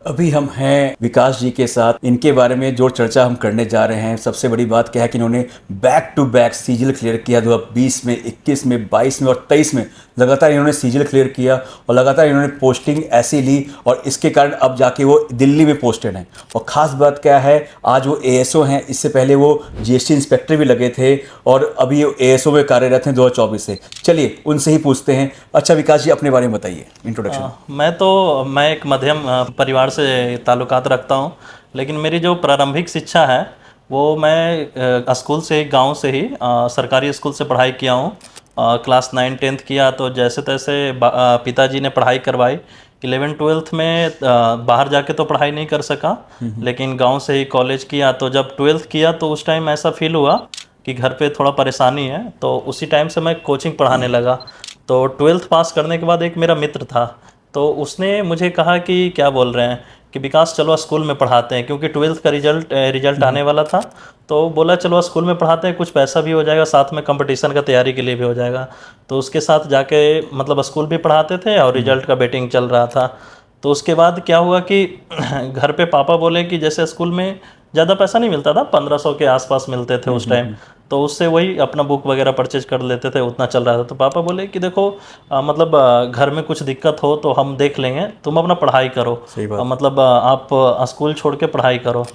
अभी हम हैं विकास जी के साथ। इनके बारे में जो चर्चा हम करने जा रहे हैं, सबसे बड़ी बात क्या है कि इन्होंने back to back CGL clear किया। 2020 में, 21 में, 22 में और 23 में लगातार इन्होंने सीजीएल क्लियर किया और लगातार इन्होंने पोस्टिंग ऐसी ली और इसके कारण अब जाके वो दिल्ली में पोस्टेड हैं। और ख़ास बात क्या है, आज वो एएसओ हैं। इससे पहले वो जीएसटी इंस्पेक्टर भी लगे थे और अभी एएसओ में कार्यरत हैं 2024 से। चलिए उनसे ही पूछते हैं। अच्छा विकास जी, अपने बारे में बताइए, इंट्रोडक्शन। मैं एक मध्यम परिवार से ताल्लुकात रखता हूँ। लेकिन मेरी जो प्रारंभिक शिक्षा है वो मैं स्कूल से ही, गांव से ही सरकारी स्कूल से पढ़ाई किया हूँ। क्लास 9-10 किया तो जैसे तैसे पिताजी ने पढ़ाई करवाई। 11-12 में बाहर जाके तो पढ़ाई नहीं कर सका, लेकिन गांव से ही कॉलेज किया। तो जब 12th किया तो उस टाइम ऐसा फील हुआ कि घर पे थोड़ा परेशानी है, तो उसी टाइम से मैं कोचिंग पढ़ाने लगा। तो 12th पास करने के बाद एक मेरा मित्र था, तो उसने मुझे कहा कि क्या बोल रहे हैं कि विकास चलो स्कूल में पढ़ाते हैं, क्योंकि 12th का रिजल्ट आने वाला था। तो बोला चलो स्कूल में पढ़ाते हैं, कुछ पैसा भी हो जाएगा, साथ में कंपटीशन का तैयारी के लिए भी हो जाएगा। तो उसके साथ जाके मतलब स्कूल भी पढ़ाते थे और रिजल्ट का बेटिंग चल रहा था। तो उसके बाद क्या हुआ कि घर पे पापा बोले कि जैसे स्कूल में ज़्यादा पैसा नहीं मिलता था, 1500 के आसपास मिलते थे उस टाइम, तो उससे वही अपना बुक वगैरह परचेज कर लेते थे, उतना चल रहा था। तो पापा बोले कि देखो मतलब घर में कुछ दिक्कत हो तो हम देख लेंगे, तुम अपना पढ़ाई करो। सही बात। मतलब आप स्कूल छोड़ के पढ़ाई करो।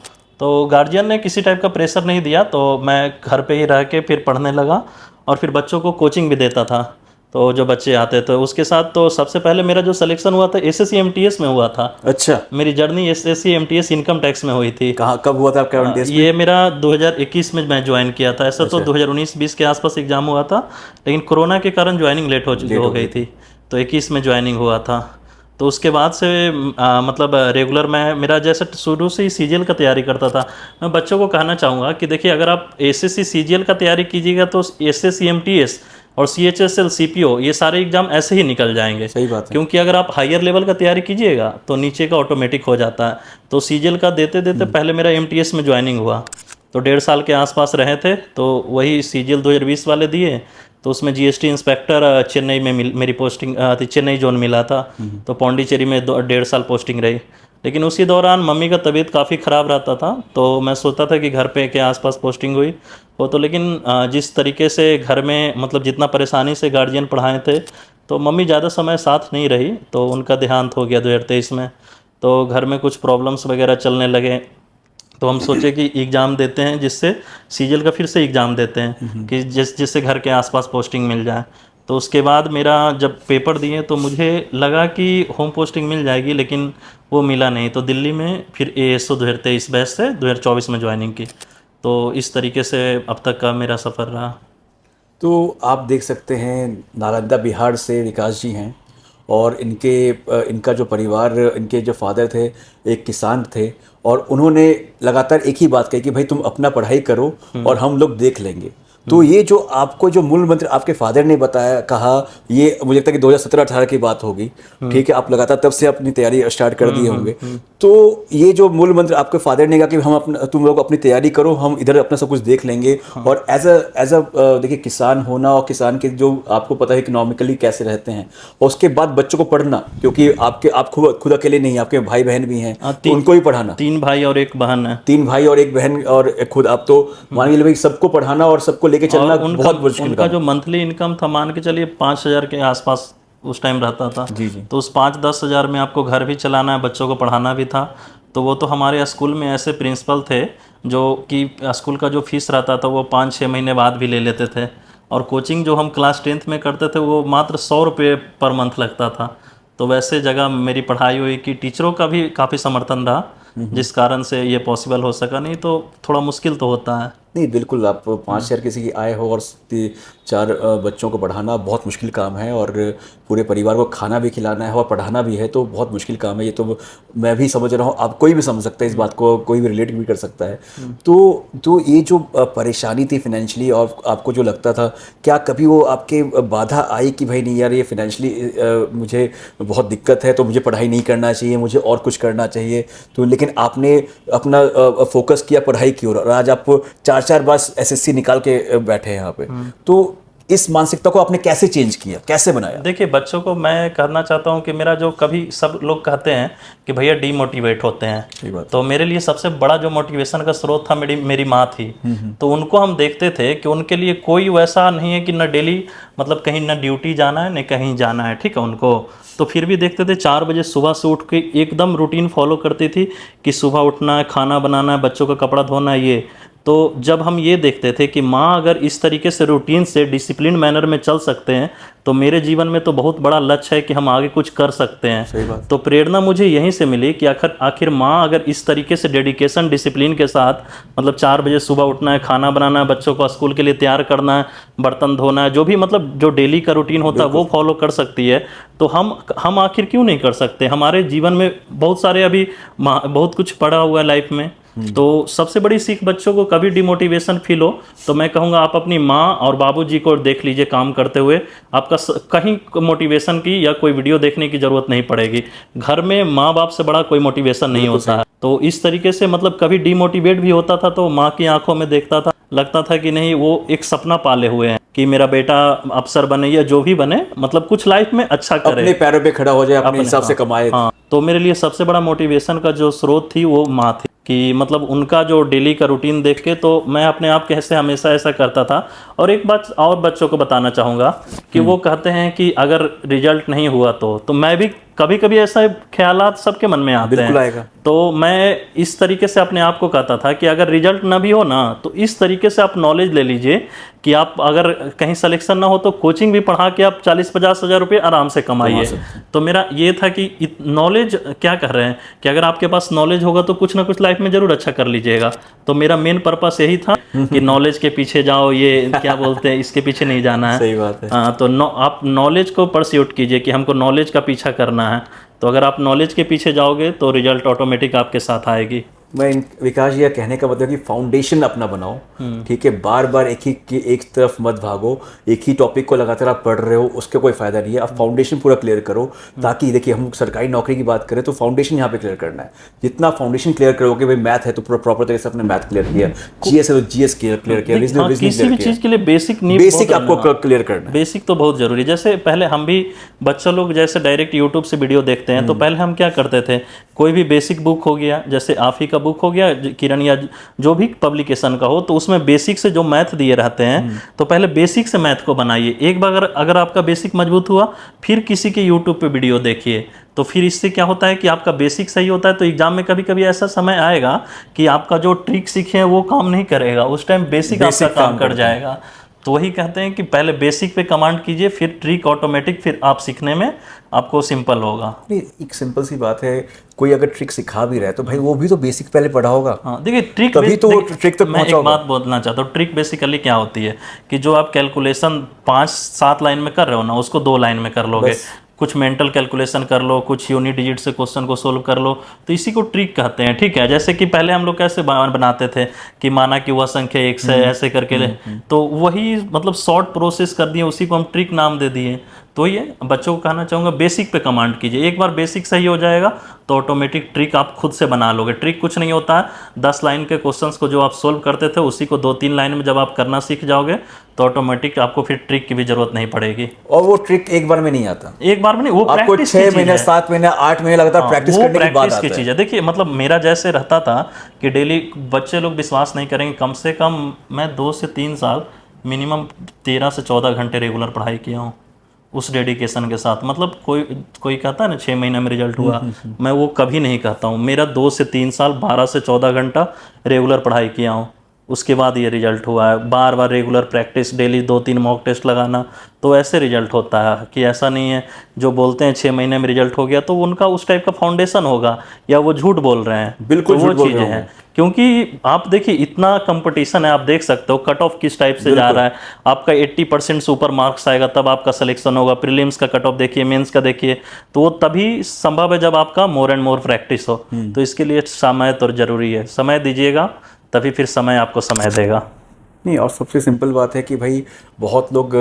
तो गार्जियन ने किसी टाइप का प्रेशर नहीं दिया, तो मैं घर पे ही रह के फिर पढ़ने लगा और फिर बच्चों को कोचिंग भी देता था। तो जो बच्चे आते थे उसके साथ, तो सबसे पहले मेरा जो सिलेक्शन हुआ था एसएससी एमटीएस में हुआ था। अच्छा, मेरी journey SSC MTS income tax में हुई थी। कहाँ कब हुआ था आपका एमटीएस में? ये मेरा 2021 में मैं ज्वाइन किया था। ऐसा तो अच्छा। 2019-20 के आसपास एग्ज़ाम हुआ था, लेकिन कोरोना के कारण ज्वाइनिंग लेट हो गई थी। तो 21 में ज्वाइनिंग हुआ था। तो उसके बाद से मतलब रेगुलर मैं, मेरा जैसे शुरू से ही सीजीएल का तैयारी करता था। मैं बच्चों को कहना चाहूँगा कि देखिए, अगर आप एसएससी सीजीएल का तैयारी कीजिएगा तो एसएससी एमटीएस और सीएचएसएल सीपीओ ये सारे एग्जाम ऐसे ही निकल जाएंगे। सही बात है। क्योंकि अगर आप हायर लेवल का तैयारी कीजिएगा तो नीचे का ऑटोमेटिक हो जाता है। तो सीजीएल का देते देते पहले मेरा एमटीएस में ज्वाइनिंग हुआ, तो 1.5 साल के आसपास रहे थे। तो वही सीजीएल 2020 वाले दिए, तो उसमें जीएसटी इंस्पेक्टर चेन्नई में मेरी पोस्टिंग थी, चेन्नई जोन मिला था। तो पौंडीचेरी में 1.5 साल पोस्टिंग रही। लेकिन उसी दौरान मम्मी का तबीयत काफ़ी ख़राब रहता था, तो मैं सोचता था कि घर पे के आसपास पोस्टिंग हुई हो तो। लेकिन जिस तरीके से घर में मतलब जितना परेशानी से गार्जियन पढ़ाए थे, तो मम्मी ज़्यादा समय साथ नहीं रही, तो उनका देहांत हो गया 2023 में। तो घर में कुछ प्रॉब्लम्स वगैरह चलने लगे, तो हम सोचे कि एग्ज़ाम देते हैं, जिससे सीजीएल का फिर से एग्ज़ाम देते हैं कि जिससे घर के आसपास पोस्टिंग मिल जाए। तो उसके बाद मेरा जब पेपर दिए तो मुझे लगा कि होम पोस्टिंग मिल जाएगी, लेकिन वो मिला नहीं। तो दिल्ली में फिर एएसओ 2023 बैच से 2024 में ज्वाइनिंग की। तो इस तरीके से अब तक का मेरा सफ़र रहा। तो आप देख सकते हैं, नालंदा बिहार से विकास जी हैं और इनका जो परिवार, इनके जो फादर थे एक किसान थे और उन्होंने लगातार एक ही बात कही कि भाई तुम अपना पढ़ाई करो और हम लोग देख लेंगे। तो ये जो आपको जो मूल मंत्र आपके फादर ने बताया, कहा, ये मुझे लगता है कि 2017-18 की बात होगी। ठीक है, आप लगातार तब से अपनी तैयारी स्टार्ट कर दिए होंगे। तो ये जो मूल मंत्र आपके फादर ने कहा कि हम अपना, तुम लोग अपनी तैयारी करो, हम इधर अपना सब कुछ देख लेंगे। और एज अ देखिए, किसान होना और किसान के जो आपको पता है इकोनॉमिकली कैसे रहते हैं, और उसके बाद बच्चों को पढ़ना, क्योंकि आप खुद अकेले नहीं, आपके भाई बहन भी हैं, तो उनको भी पढ़ाना। 3 भाई और 1 बहन है। 3 भाई और 1 बहन और खुद आप, तो मान के चलिए भाई सबको पढ़ाना और सबको लेके चलना और बहुत मुश्किल उनका काम। जो मंथली इनकम था, मान के चलिए 5,000 के आसपास उस टाइम रहता था। जी जी। तो उस 5-10 हज़ार में आपको घर भी चलाना है, बच्चों को पढ़ाना भी था। तो वो तो हमारे स्कूल में ऐसे प्रिंसिपल थे जो कि स्कूल का जो फीस रहता था वो 5-6 महीने बाद भी ले लेते थे। और कोचिंग जो हम क्लास 10th में करते थे वो मात्र 100 रुपये पर मंथ लगता था। तो वैसे जगह मेरी पढ़ाई हुई कि टीचरों का भी काफ़ी समर्थन रहा, जिस कारण से ये पॉसिबल हो सका। नहीं तो थोड़ा मुश्किल तो होता है। नहीं, बिल्कुल, आप 5 शहर किसी की आय हो और 4 बच्चों को पढ़ाना बहुत मुश्किल काम है, और पूरे परिवार को खाना भी खिलाना है और पढ़ाना भी है, तो बहुत मुश्किल काम है। ये तो मैं भी समझ रहा हूँ, आप कोई भी समझ सकता है इस बात को, कोई भी रिलेट भी कर सकता है। तो ये जो परेशानी थी फिनेंशियली, और आपको जो लगता था, क्या कभी वो आपके बाधा आई कि भाई नहीं यार, ये फिनेंशियली मुझे बहुत दिक्कत है, तो मुझे पढ़ाई नहीं करना चाहिए, मुझे और कुछ करना चाहिए, तो लेकिन आपने अपना फोकस किया पढ़ाई की ओर, और आज आप 4 बार एसएससी निकाल के बैठे हैं यहाँ पे। तो इस मानसिकता को आपने कैसे चेंज किया, कैसे बनाया? देखिए, बच्चों को मैं कहना चाहता हूँ कि मेरा जो कभी सब लोग कहते हैं कि भैया डीमोटिवेट होते सही हैं, बात तो मेरे लिए सबसे बड़ा जो मोटिवेशन का स्रोत था मेरी मेरी माँ थी। तो उनको हम देखते थे कि उनके लिए कोई वैसा नहीं है कि न डेली मतलब कहीं न ड्यूटी जाना है न कहीं जाना है, ठीक है उनको। तो फिर भी देखते थे 4 बजे सुबह से उठ के एकदम रूटीन फॉलो करती थी कि सुबह उठना है, खाना बनाना है, बच्चों का कपड़ा धोना है ये। तो जब हम ये देखते थे कि माँ अगर इस तरीके से रूटीन से डिसिप्लिन मैनर में चल सकते हैं, तो मेरे जीवन में तो बहुत बड़ा लक्ष्य है कि हम आगे कुछ कर सकते हैं। सही बात। तो प्रेरणा मुझे यहीं से मिली कि आखिर माँ अगर इस तरीके से डेडिकेशन डिसिप्लिन के साथ मतलब 4 बजे सुबह उठना है, खाना बनाना है, बच्चों को स्कूल के लिए तैयार करना है, बर्तन धोना है, जो भी मतलब जो डेली का रूटीन होता है वो फॉलो कर सकती है, तो हम आखिर क्यों नहीं कर सकते? हमारे जीवन में बहुत सारे अभी बहुत कुछ पड़ा हुआ है लाइफ में। तो सबसे बड़ी सीख, बच्चों को कभी डिमोटिवेशन फील हो तो मैं कहूँगा आप अपनी माँ और बाबूजी को देख लीजिए काम करते हुए, आपका कहीं मोटिवेशन की या कोई वीडियो देखने की ज़रूरत नहीं पड़ेगी। घर में माँ बाप से बड़ा कोई मोटिवेशन नहीं होता है। तो इस तरीके से मतलब कभी डिमोटिवेट भी होता था तो माँ की आंखों में देखता था, लगता था कि नहीं वो एक सपना पाले हुए हैं कि मेरा बेटा अफसर बने या जो भी बने, मतलब कुछ लाइफ में अच्छा करे, अपने पैरों पे खड़ा हो जाए, अपने हिसाब से कमाए। हाँ, तो मेरे लिए सबसे बड़ा मोटिवेशन का जो स्रोत थी वो माँ थी कि मतलब उनका जो डेली का रूटीन देख के तो मैं अपने आप कैसे हमेशा ऐसा करता था। और एक बात और बच्चों को बताना चाहूँगा कि वो कहते हैं कि अगर रिजल्ट नहीं हुआ तो मैं भी कभी कभी ऐसा ख्यालात सबके मन में आते बिल्कुल हैं। आएगा। तो मैं इस तरीके से अपने आप को कहता था कि अगर रिजल्ट ना भी हो ना तो इस तरीके से आप नॉलेज ले लीजिए कि आप अगर कहीं सिलेक्शन ना हो तो कोचिंग भी पढ़ा के आप 40-50 हज़ार रुपये आराम से कमाइए। तो मेरा ये था कि नॉलेज क्या कर रहे हैं कि अगर आपके पास नॉलेज होगा तो कुछ ना कुछ लाइफ में जरूर अच्छा कर लीजिएगा। तो मेरा मेन पर्पस यही था कि नॉलेज के पीछे जाओ, ये क्या बोलते हैं, इसके पीछे नहीं जाना है। सही बात है। तो आप नॉलेज को परस्यूट कीजिए कि हमको नॉलेज का पीछा करना है। तो अगर आप नॉलेज के पीछे जाओगे तो रिजल्ट ऑटोमेटिक आपके साथ आएगी। मैं विकास जी, यह कहने का मतलब कि फाउंडेशन अपना बनाओ, ठीक है, बार बार एक तरफ मत भागो, एक ही टॉपिक को लगातार आप पढ़ रहे हो उसके कोई फायदा नहीं है। आप फाउंडेशन पूरा क्लियर करो, ताकि देखिए हम सरकारी नौकरी की बात करें तो फाउंडेशन यहाँ पे क्लियर करना है। जितना फाउंडेशन क्लियर करोगे, भाई मैथ है तो पूरा प्रॉपर तरीके से अपने मैथ क्लियर किया, जीएस है तो जीएस क्लियर किया, किसी भी चीज के लिए बेसिक आपको क्लियर करना है। बेसिक तो बहुत जरूरी है। जैसे पहले हम भी बच्चों लोग जैसे डायरेक्ट यूट्यूब से वीडियो देखते हैं तो पहले हम क्या करते थे, कोई भी बेसिक बुक हो गया, जैसे आप ही का बुक हो गया, किरण या जो भी पब्लिकेशन का हो, तो उसमें बेसिक से जो मैथ दिए रहते हैं तो पहले बेसिक से मैथ को बनाइए। एक बार अगर आपका बेसिक मजबूत हुआ, फिर किसी के यूट्यूब पे वीडियो देखिए, तो फिर इससे क्या होता है कि आपका बेसिक सही होता है। तो एग्जाम में कभी कभी ऐसा समय आएगा कि आपका जो ट्रिक सीखे हैं वो काम नहीं करेगा, उस टाइम बेसिक आपका काम कर जाएगा। तो वही कहते हैं कि पहले बेसिक पे कमांड कीजिए, फिर ट्रिक ऑटोमेटिक, फिर आप सीखने में आपको सिंपल होगा। नहीं, एक सिंपल सी बात है, कोई अगर ट्रिक सिखा भी रहा है तो भाई वो भी तो बेसिक पहले पढ़ा होगा। हाँ, देखिए ट्रिक तभी तो ट्रिक तक मैं एक बात बोलना चाहता हूँ। ट्रिक बेसिकली क्या होती है कि जो आप कैलकुलेशन 5-7 लाइन में कर रहे हो ना, उसको 2 लाइन में कर लोगे। कुछ मेंटल कैलकुलेशन कर लो, कुछ यूनिट डिजिट से क्वेश्चन को सोल्व कर लो, तो इसी को ट्रिक कहते हैं। ठीक है, जैसे कि पहले हम लोग कैसे बनाते थे कि माना कि वह संख्या 1 से ऐसे करके तो वही मतलब शॉर्ट प्रोसेस कर दिए, उसी को हम ट्रिक नाम दे दिए। तो ये बच्चों को कहना चाहूँगा, बेसिक पे कमांड कीजिए। एक बार बेसिक सही हो जाएगा तो ऑटोमेटिक ट्रिक आप खुद से बना लोगे। ट्रिक कुछ नहीं होता है, 10 लाइन के क्वेश्चंस को जो आप सोल्व करते थे उसी को 2-3 लाइन में जब आप करना सीख जाओगे तो ऑटोमेटिक आपको फिर ट्रिक की भी जरूरत नहीं पड़ेगी। और वो ट्रिक एक बार में नहीं आता, एक बार में नहीं, वो आपको 6 महीने 7 महीने 8 महीने लगातार प्रैक्टिस करने के बाद आता है। चीज़ है। देखिए मतलब मेरा जैसे रहता था कि डेली, बच्चे लोग विश्वास नहीं करेंगे, कम से कम मैं 2 से 3 साल मिनिमम 13 से 14 घंटे रेगुलर पढ़ाई किया हूँ उस डेडिकेशन के साथ। मतलब कोई कहता है ना 6 महीने में रिजल्ट हुआ, मैं वो कभी नहीं कहता हूँ। मेरा 2 से 3 साल 12 से 14 घंटा रेगुलर पढ़ाई किया हूँ, उसके बाद ये रिजल्ट हुआ है। बार बार regular practice, daily 2-3 mock test लगाना, तो ऐसे रिजल्ट होता है। कि ऐसा नहीं है जो बोलते हैं 6 महीने में रिजल्ट हो गया तो उनका उस टाइप का फाउंडेशन होगा या वो झूठ बोल रहे हैं। बिल्कुल तो वो चीज़ें हैं, क्योंकि आप देखिए इतना कंपटीशन है, आप देख सकते हो कट ऑफ किस टाइप से जा रहा है। आपका 80% से ऊपर मार्क्स आएगा तब आपका सिलेक्शन होगा। प्रीलिम्स का कट ऑफ देखिए, मेंस का देखिए, तो वो तभी संभव है जब आपका मोर एंड मोर प्रैक्टिस हो। तो इसके लिए समय तो जरूरी है, समय दीजिएगा तभी फिर समय आपको समय देगा। नहीं, और सबसे सिंपल बात है कि भाई बहुत लोग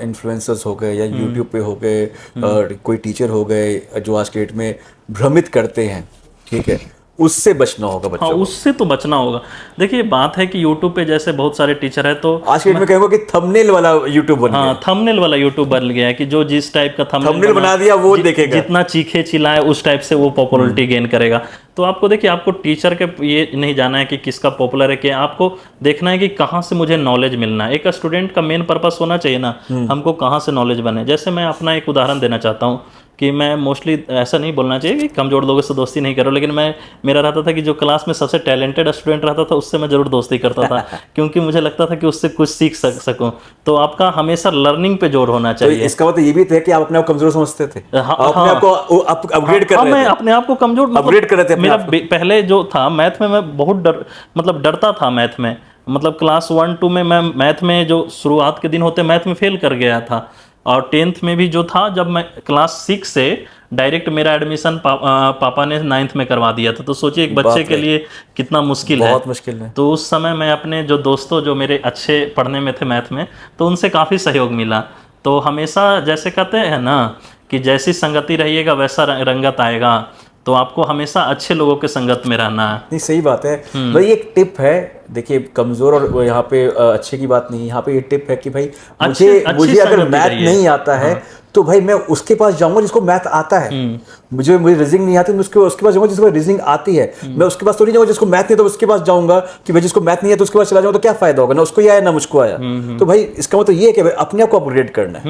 इन्फ्लुएंसर्स हो गए या यूट्यूब पे हो गए, कोई टीचर हो गए जो आज के डेट में भ्रमित करते हैं, ठीक है, उससे बचना होगा बच्चों हाँ, को। उससे तो बचना होगा। देखिए बात है कि यूट्यूब पे जैसे बहुत सारे टीचर है, तो आज के डेट में कहूँगा कि थंबनेल वाला यूट्यूब बन गया। हाँ, थंबनेल वाला यूट्यूब बन गया है कि जो जिस टाइप का थंबनेल बना दिया वो देखेगा। जितना चीखे चिल्लाए उस टाइप से वो पॉपुलरिटी गेन करेगा। तो आपको देखिए, आपको टीचर के ये नहीं जाना है कि किसका पॉपुलर है, कि आपको देखना है कि कहाँ से मुझे नॉलेज मिलना है। एक स्टूडेंट का मेन पर्पस होना चाहिए ना, हमको कहाँ से नॉलेज बने। जैसे मैं अपना एक उदाहरण देना चाहता हूँ कि मैं मोस्टली, ऐसा नहीं बोलना चाहिए कि कमज़ोर लोगों से दोस्ती नहीं करो, लेकिन मेरा रहता था कि जो क्लास में सबसे टैलेंटेड स्टूडेंट रहता था उससे मैं ज़रूर दोस्ती करता था क्योंकि मुझे लगता था कि उससे कुछ सीख सकूं। तो आपका हमेशा लर्निंग पे जोर होना तो चाहिए। इसका मतलब ये भी था कि आप अपने आप कमजोर समझते थे, हाँ, अपने आप को अपग्रेड कर हाँ, रहे मैं थे, अपने आप को कमजोर, अपग्रेड कर रहे थे अपने मेरा आप को। पहले जो था मैथ में, मैं बहुत डरता था मैथ में। मतलब क्लास 1-2 में मैं मैथ में, जो शुरुआत के दिन होते मैथ में फेल कर गया था। और 10th में भी जो था, जब मैं क्लास 6 से डायरेक्ट मेरा एडमिशन पापा ने 9th में करवा दिया था। तो सोचिए एक बच्चे के लिए कितना मुश्किल है। बहुत मुश्किल है। तो उस समय मैं अपने जो दोस्तों, जो मेरे अच्छे पढ़ने में थे मैथ में, तो उनसे काफ़ी सहयोग मिला। तो हमेशा जैसे कहते हैं ना कि जैसी संगति रहिएगा वैसा रंगत आएगा। तो आपको हमेशा अच्छे लोगों के संगत में रहना है। नहीं, सही बात है भाई। एक टिप है, देखिए कमजोर और यहाँ पे अच्छे की बात नहीं, यहाँ पे ये टिप है कि भाई मुझे अगर मैथ नहीं आता है तो भाई मैं उसके पास जाऊंगा जिसको मैथ आता है। मुझे रीजनिंग नहीं आती, मैं उसके पास जाऊंगा जिसको रीजनिंग आती है। मैं उसके पास तो नहीं जाऊंगा जिसको मैथ नहीं, तो उसके पास जाऊंगा कि भाई जिसको मैथ नहीं है तो उसके पास चला जाऊंगा, तो क्या फायदा होगा, ना उसको आया ना मुझको आया। तो भाई इसका मतलब ये है कि अपने आप को अपग्रेड करना है।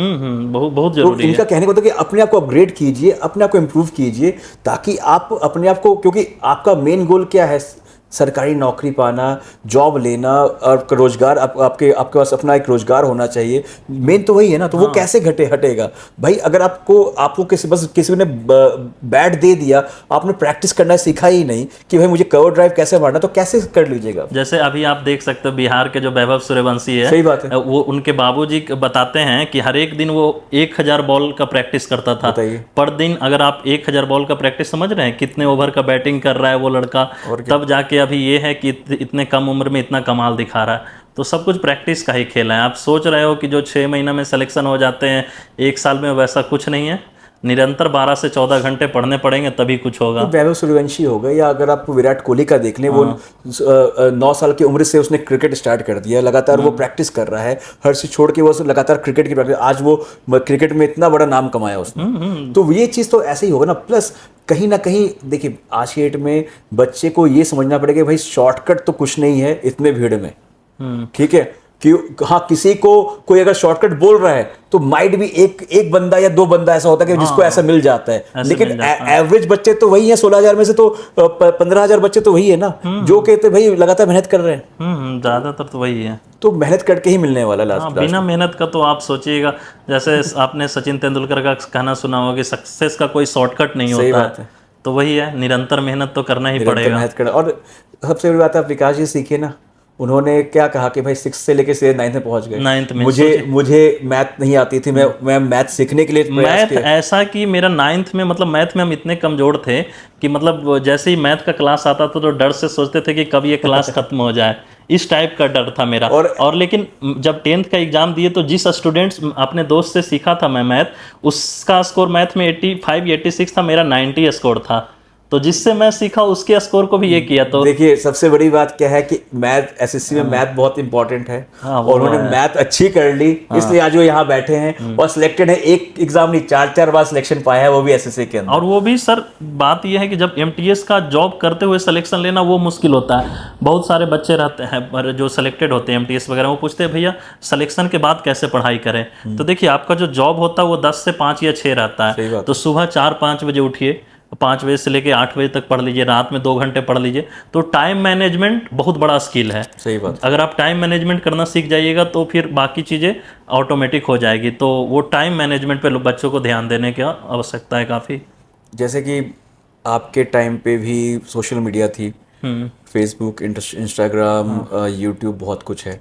बहुत बहुत तो जरूरी इनका है। कहने को तो कि अपने आप को अपग्रेड कीजिए, अपने आप को इम्प्रूव कीजिए, ताकि आप अपने आप को, क्योंकि आपका मेन गोल क्या है, सरकारी नौकरी पाना, जॉब लेना और रोजगार, आपके पास अपना एक रोजगार होना चाहिए। मेन तो वही है ना। तो वो कैसे हटेगा भाई, अगर आपको किसी ने बैट दे दिया, आपने प्रैक्टिस करना सीखा ही नहीं कि भाई मुझे कवर ड्राइव कैसे मारना, तो कैसे कर लीजिएगा। जैसे अभी आप देख सकते हो बिहार के जो वैभव सूर्यवंशी है, सही बात है, वो उनके बाबूजी बताते हैं कि हर एक दिन वो 1000 बॉल का प्रैक्टिस करता था पर दिन। अगर आप 1000 बॉल का प्रैक्टिस समझ रहे हैं कितने ओवर का बैटिंग कर रहा है वो लड़का, तब जाके अभी ये है कि इतने कम उम्र में इतना कमाल दिखा रहा है। तो सब कुछ प्रैक्टिस का ही खेल है। आप सोच रहे हो कि जो 6 महीना में सिलेक्शन हो जाते हैं 1 साल में, वैसा कुछ नहीं है। निरंतर 12 से 14 घंटे पढ़ने पड़ेंगे तभी कुछ होगा। वैभव सूर्यवंशी हो गए, या अगर आप विराट कोहली का देख लें, वो 9 साल की उम्र से उसने क्रिकेट स्टार्ट कर दिया, लगातार वो प्रैक्टिस कर रहा है, हर चीज छोड़ के वो लगातार क्रिकेट की प्रैक्टिस। आज वो क्रिकेट में इतना बड़ा नाम कमाया उसने। तो ये चीज़ तो ऐसे ही होगा ना। प्लस कहीं ना कहीं देखिए, आज की डेट में बच्चे को ये समझना पड़ेगा भाई शॉर्टकट तो कुछ नहीं है इतने भीड़ में। ठीक है कि हाँ, किसी को कोई अगर शॉर्टकट बोल रहा है तो माइट भी एक बंदा या 2 बंदा ऐसा होता है कि जिसको ऐसा मिल जाता है, लेकिन एवरेज बच्चे तो वही है। 16,000 में से तो 15,000 बच्चे तो वही है ना, जो कहते भाई लगातार मेहनत कर रहे हैं। ज्यादातर तो वही है। तो मेहनत करके ही मिलने वाला लास्ट। बिना मेहनत का तो आप सोचिएगा, जैसे आपने सचिन तेंदुलकर का कहना सुना होगा कि सक्सेस का कोई शॉर्टकट नहीं होता है। तो वही है, निरंतर मेहनत तो करना ही पड़ेगा। मेहनत करना। और सबसे बड़ी बात है, विकास जी सीखे ना, उन्होंने क्या कहा कि भाई 6 से लेके 9th में पहुंच गए। 9th में मुझे मैथ नहीं आती थी, मैं मैथ सीखने के लिए प्रयास किया। ऐसा कि मेरा 9th में, मतलब मैथ में हम इतने कमजोर थे कि मतलब जैसे ही मैथ का क्लास आता था तो डर से सोचते थे कि कब ये क्लास खत्म हो जाए। इस टाइप का डर था मेरा। और लेकिन जब 10th का एग्जाम दिए तो जिस स्टूडेंट्स अपने दोस्त से सीखा था मैं मैथ, उसका स्कोर मैथ में 85-86 था, मेरा 90 स्कोर था। तो जिससे मैं सीखा उसके स्कोर को भी ये किया। तो देखिए सबसे बड़ी बात क्या है कि मैथ, एसएससी में मैथ बहुत इंपॉर्टेंट है। और उन्होंने मैथ अच्छी कर ली, इसलिए आज वो यहाँ बैठे हैं और सिलेक्टेड है। एक एग्जाम नहीं, 4 बार सिलेक्शन पाया है, वो भी एसएससी के अंदर। और वो भी सर, बात ये है कि जब एमटीएस का जॉब करते हुए सिलेक्शन लेना वो मुश्किल होता है। बहुत सारे बच्चे रहते हैं जो सिलेक्टेड होते हैं एमटीएस वगैरह, वो पूछते हैं भैया सिलेक्शन के बाद कैसे पढ़ाई करें। तो देखिए आपका जो जॉब होता है वो 10 से 5 या 6 रहता है। तो सुबह 4-5 बजे उठिए, 5 बजे से लेके 8 बजे तक पढ़ लीजिए, रात में 2 घंटे पढ़ लीजिए। तो टाइम मैनेजमेंट बहुत बड़ा स्किल है। सही बात। अगर आप टाइम मैनेजमेंट करना सीख जाइएगा तो फिर बाकी चीज़ें ऑटोमेटिक हो जाएगी। तो वो टाइम मैनेजमेंट पे बच्चों को ध्यान देने की आवश्यकता है काफ़ी। जैसे कि आपके टाइम पे भी सोशल मीडिया थी, फेसबुक, इंस्टाग्राम, यूट्यूब, बहुत कुछ है।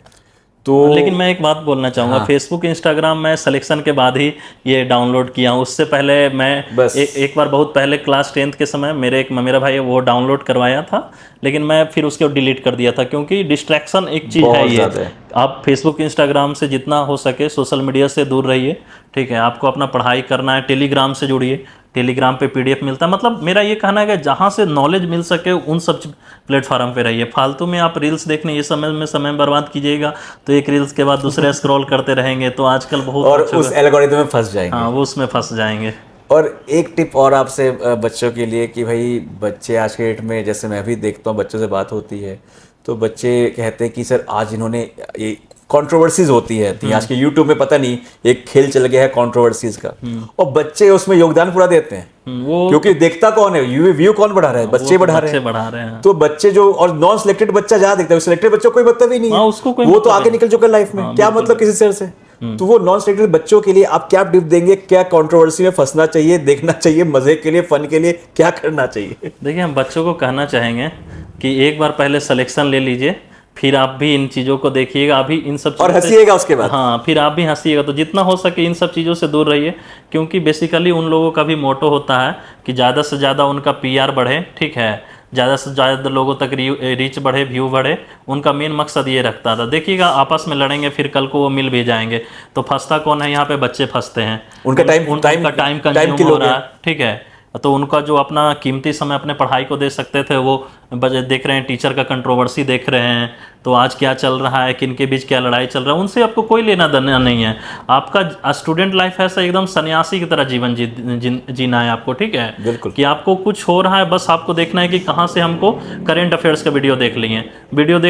तो लेकिन मैं एक बात बोलना चाहूँगा, फेसबुक इंस्टाग्राम मैं सिलेक्शन के बाद ही ये डाउनलोड किया हूँ। उससे पहले मैं एक बार बहुत पहले क्लास 10th के समय मेरा भाई वो डाउनलोड करवाया था, लेकिन मैं फिर उसको डिलीट कर दिया था क्योंकि डिस्ट्रैक्शन एक चीज़ है ये आप फेसबुक इंस्टाग्राम से जितना हो सके सोशल मीडिया से दूर रहिए, ठीक है। आपको अपना पढ़ाई करना है, टेलीग्राम से जुड़िए, टेलीग्राम पे पीडीएफ मिलता है। मतलब मेरा ये कहना है कि जहाँ से नॉलेज मिल सके उन सब प्लेटफॉर्म पे रहिए। फालतू में आप रील्स देखने ये समय में समय बर्बाद कीजिएगा तो एक रील्स के बाद दूसरे स्क्रॉल करते रहेंगे तो आजकल बहुत और उस एल्गोरिथम में फंस जाएंगे। हाँ, वो उसमें फंस जाएंगे। और एक टिप और आपसे बच्चों के लिए कि भाई बच्चे आज के डेट में, जैसे मैं भी देखता हूँ बच्चों से बात होती है तो बच्चे कहते हैं कि सर आज इन्होंने ये कंट्रोवर्सीज होती है थी आज के यूट्यूब में, पता नहीं एक खेल चल गया है कंट्रोवर्सीज का, और बच्चे उसमें योगदान पूरा देते हैं। वो क्योंकि देखता कौन है, व्यू कौन बढ़ा रहा है, बच्चे बढ़ा रहे हैं। तो बच्चे जो, और नॉन सिलेक्टेड बच्चा ज्यादा देखता है, सिलेक्टेड बच्चों को कोई मतलब ही नहीं है, उसको कोई वो तो आगे निकल चुका लाइफ में, क्या मतलब किसी शहर से। तो वो नॉन सिलेक्टेड बच्चों के लिए आप क्या टिप देंगे, क्या कंट्रोवर्सी में फंसना चाहिए, देखना चाहिए, मजे के लिए, फन के लिए क्या करना चाहिए? देखिए, हम बच्चों को कहना चाहेंगे कि एक बार पहले सिलेक्शन ले लीजिए, फिर आप भी इन चीज़ों को देखिएगा, अभी इन सब और हंसिएगा उसके बाद। हाँ, फिर आप भी हंसिएगा। तो जितना हो सके इन सब चीज़ों से दूर रहिए, क्योंकि बेसिकली उन लोगों का भी मोटो होता है कि ज़्यादा से ज़्यादा उनका पीआर बढ़े, ठीक है, ज़्यादा से ज़्यादा लोगों तक रीच बढ़े, व्यू बढ़े। उनका मेन मकसद ये रखता था। देखिएगा आपस में लड़ेंगे फिर कल को वो मिल भी जाएंगे, तो फंसता कौन है यहाँ पे? बच्चे फंसते हैं, उनका टाइम कंज्यूम हो रहा है, ठीक है। तो उनका जो अपना कीमती समय अपने पढ़ाई को दे सकते थे वो देख रहे हैं, टीचर का कंट्रोवर्सी देख रहे हैं, तो आज क्या चल रहा है, किनके बीच क्या लड़ाई चल रहा है, उनसे आपको कोई लेना देना नहीं है। आपका स्टूडेंट लाइफ ऐसा एकदम सन्यासी की तरह जीवन जीना है आपको, ठीक है। बिल्कुल। कि आपको कुछ हो रहा है, बस आपको देखना है कि कहाँ से हमको करेंट अफेयर्स का वीडियो देख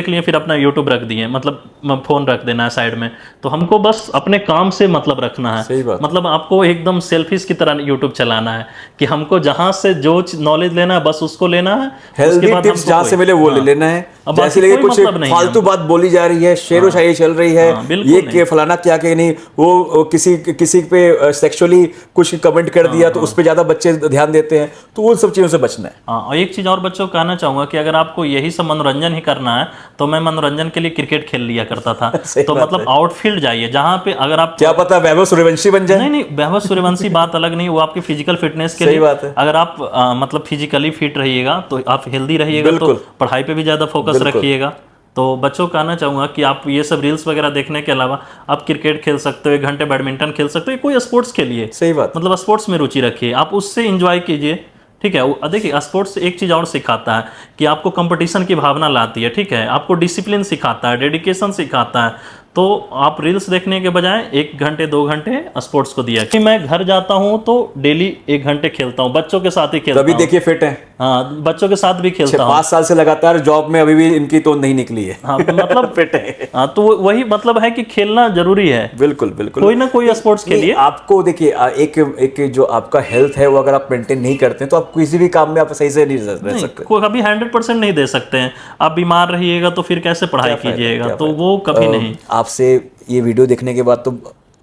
लिए, फिर अपना यूट्यूब रख दिए, मतलब फ़ोन रख देना है साइड में। तो हमको बस अपने काम से मतलब रखना है। सही बात। मतलब आपको एकदम सेल्फिश की तरह यूट्यूब चलाना है कि हमको जहाँ से जो नॉलेज लेना है बस उसको लेना है, हेल्दी टिप्स जहाँ से मिले वो ले लेना है। जैसे लगे कुछ फालतू बात बोली जा रही है, शेरो शायरी चल रही है, ये के फलाना क्या क्या नहीं, वो किसी पे सेक्सुअली कुछ कमेंट कर दिया तो उस पे ज्यादा बच्चे ध्यान देते हैं, तो उन सब चीजों से बचना है। हाँ, और एक चीज और बच्चों को कहना चाहूंगा कि अगर आपको यही सब मनोरंजन ही करना है तो मैं मनोरंजन के लिए क्रिकेट खेल लिया करता था। तो मतलब आउटफील्ड जाइए, जहाँ पे अगर आप, क्या पता वैभव सूर्यवंशी बन जाए। नहीं, वैभव सूर्यवंशी बात अलग नहीं, वो आपकी फिजिकल फिटनेस के लिए बात है। अगर आप मतलब फिजिकली फिट रहिएगा तो आप हेल्दी रहिएगा, तो पढ़ाई पे भी ज्यादा फोकस रखिएगा। तो बच्चों को कहना चाहूँगा कि आप ये सब रील्स वगैरह देखने के अलावा आप क्रिकेट खेल सकते हो, 1 घंटे बैडमिंटन खेल सकते हो, कोई स्पोर्ट्स खेलिए। सही बात। मतलब स्पोर्ट्स में रुचि रखिए, आप उससे इंजॉय कीजिए, ठीक है। देखिए, स्पोर्ट्स एक चीज़ और सिखाता है कि आपको कंपटीशन की भावना लाती है, ठीक है, आपको डिसिप्लिन सिखाता है, डेडिकेशन सिखाता है। तो आप रील्स देखने के बजाय 1 घंटे 2 घंटे स्पोर्ट्स को दिया कि मैं घर जाता हूं तो डेली 1 घंटे खेलता हूं, बच्चों के साथ ही खेलता हूं। तभी देखिए फिट है। हाँ, बच्चों के साथ भी खेलता हूं। 5 साल से लगातार जॉब में, अभी भी इनकी तो नहीं निकली है। हाँ, तो मतलब फिट है। हाँ, तो वही मतलब है कि खेलना जरूरी है। बिल्कुल बिल्कुल, कोई ना कोई स्पोर्ट्स खेलिए। आपको देखिए एक जो आपका हेल्थ है वो अगर आप मेंटेन नहीं करते हैं तो आप किसी भी काम में आप सही से नहीं रह सकते। कोई कभी 100% नहीं दे सकते हैं। आप बीमार रहिएगा तो फिर कैसे पढ़ाई कीजिएगा, तो वो कभी नहीं। आपसे ये वीडियो देखने के बाद तो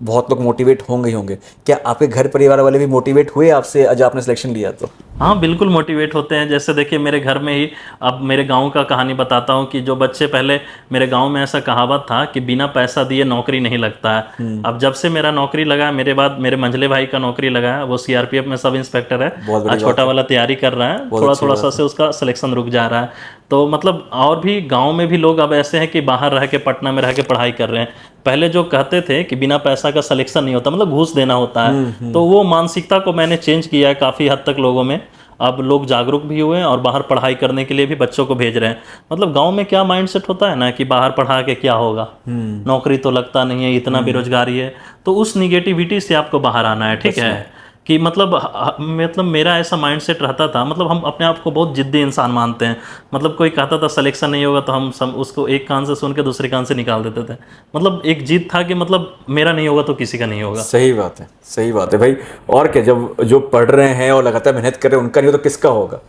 बहुत लोग मोटिवेट होंगे ही होंगे, क्या आपके घर परिवार वाले भी मोटिवेट हुए आपसे आज आपने सिलेक्शन लिया तो? हाँ, बिल्कुल मोटिवेट होते हैं। जैसे देखिए, मेरे घर में ही, अब मेरे गांव का कहानी बताता हूँ कि जो बच्चे, पहले मेरे गांव में ऐसा कहावत था कि बिना पैसा दिए नौकरी नहीं लगता है। अब जब से मेरा नौकरी लगा, मेरे बाद मेरे मंझले भाई का नौकरी लगा है, वो सीआरपीएफ में सब इंस्पेक्टर है, छोटा वाला तैयारी कर रहा है, थोड़ा सा से उसका सिलेक्शन रुक जा रहा है। तो मतलब और भी गाँव में भी लोग अब ऐसे हैं कि बाहर रह के, पटना में रह के पढ़ाई कर रहे हैं। पहले जो कहते थे कि बिना पैसा का सिलेक्शन नहीं होता, मतलब घूस देना होता है, तो वो मानसिकता को मैंने चेंज किया है काफ़ी हद तक लोगों में। अब लोग जागरूक भी हुए हैं और बाहर पढ़ाई करने के लिए भी बच्चों को भेज रहे हैं। मतलब गांव में क्या माइंडसेट होता है ना कि बाहर पढ़ा के क्या होगा, नौकरी तो लगता नहीं है, इतना बेरोजगारी है। तो उस निगेटिविटी से आपको बाहर आना है, ठीक है। कि मतलब मेरा ऐसा माइंडसेट रहता था, मतलब हम अपने आप को बहुत जिद्दी इंसान मानते हैं। मतलब कोई कहता था सिलेक्शन नहीं होगा तो हम उसको एक कान से सुन के दूसरे कान से निकाल देते थे। मतलब एक जिद था कि मतलब मेरा नहीं होगा तो किसी का नहीं होगा। सही बात है, सही बात है भाई। और क्या, जब जो पढ़ रहे हैं और लगातार मेहनत कर रहे हैं उनका नहीं हो तो किसका होगा?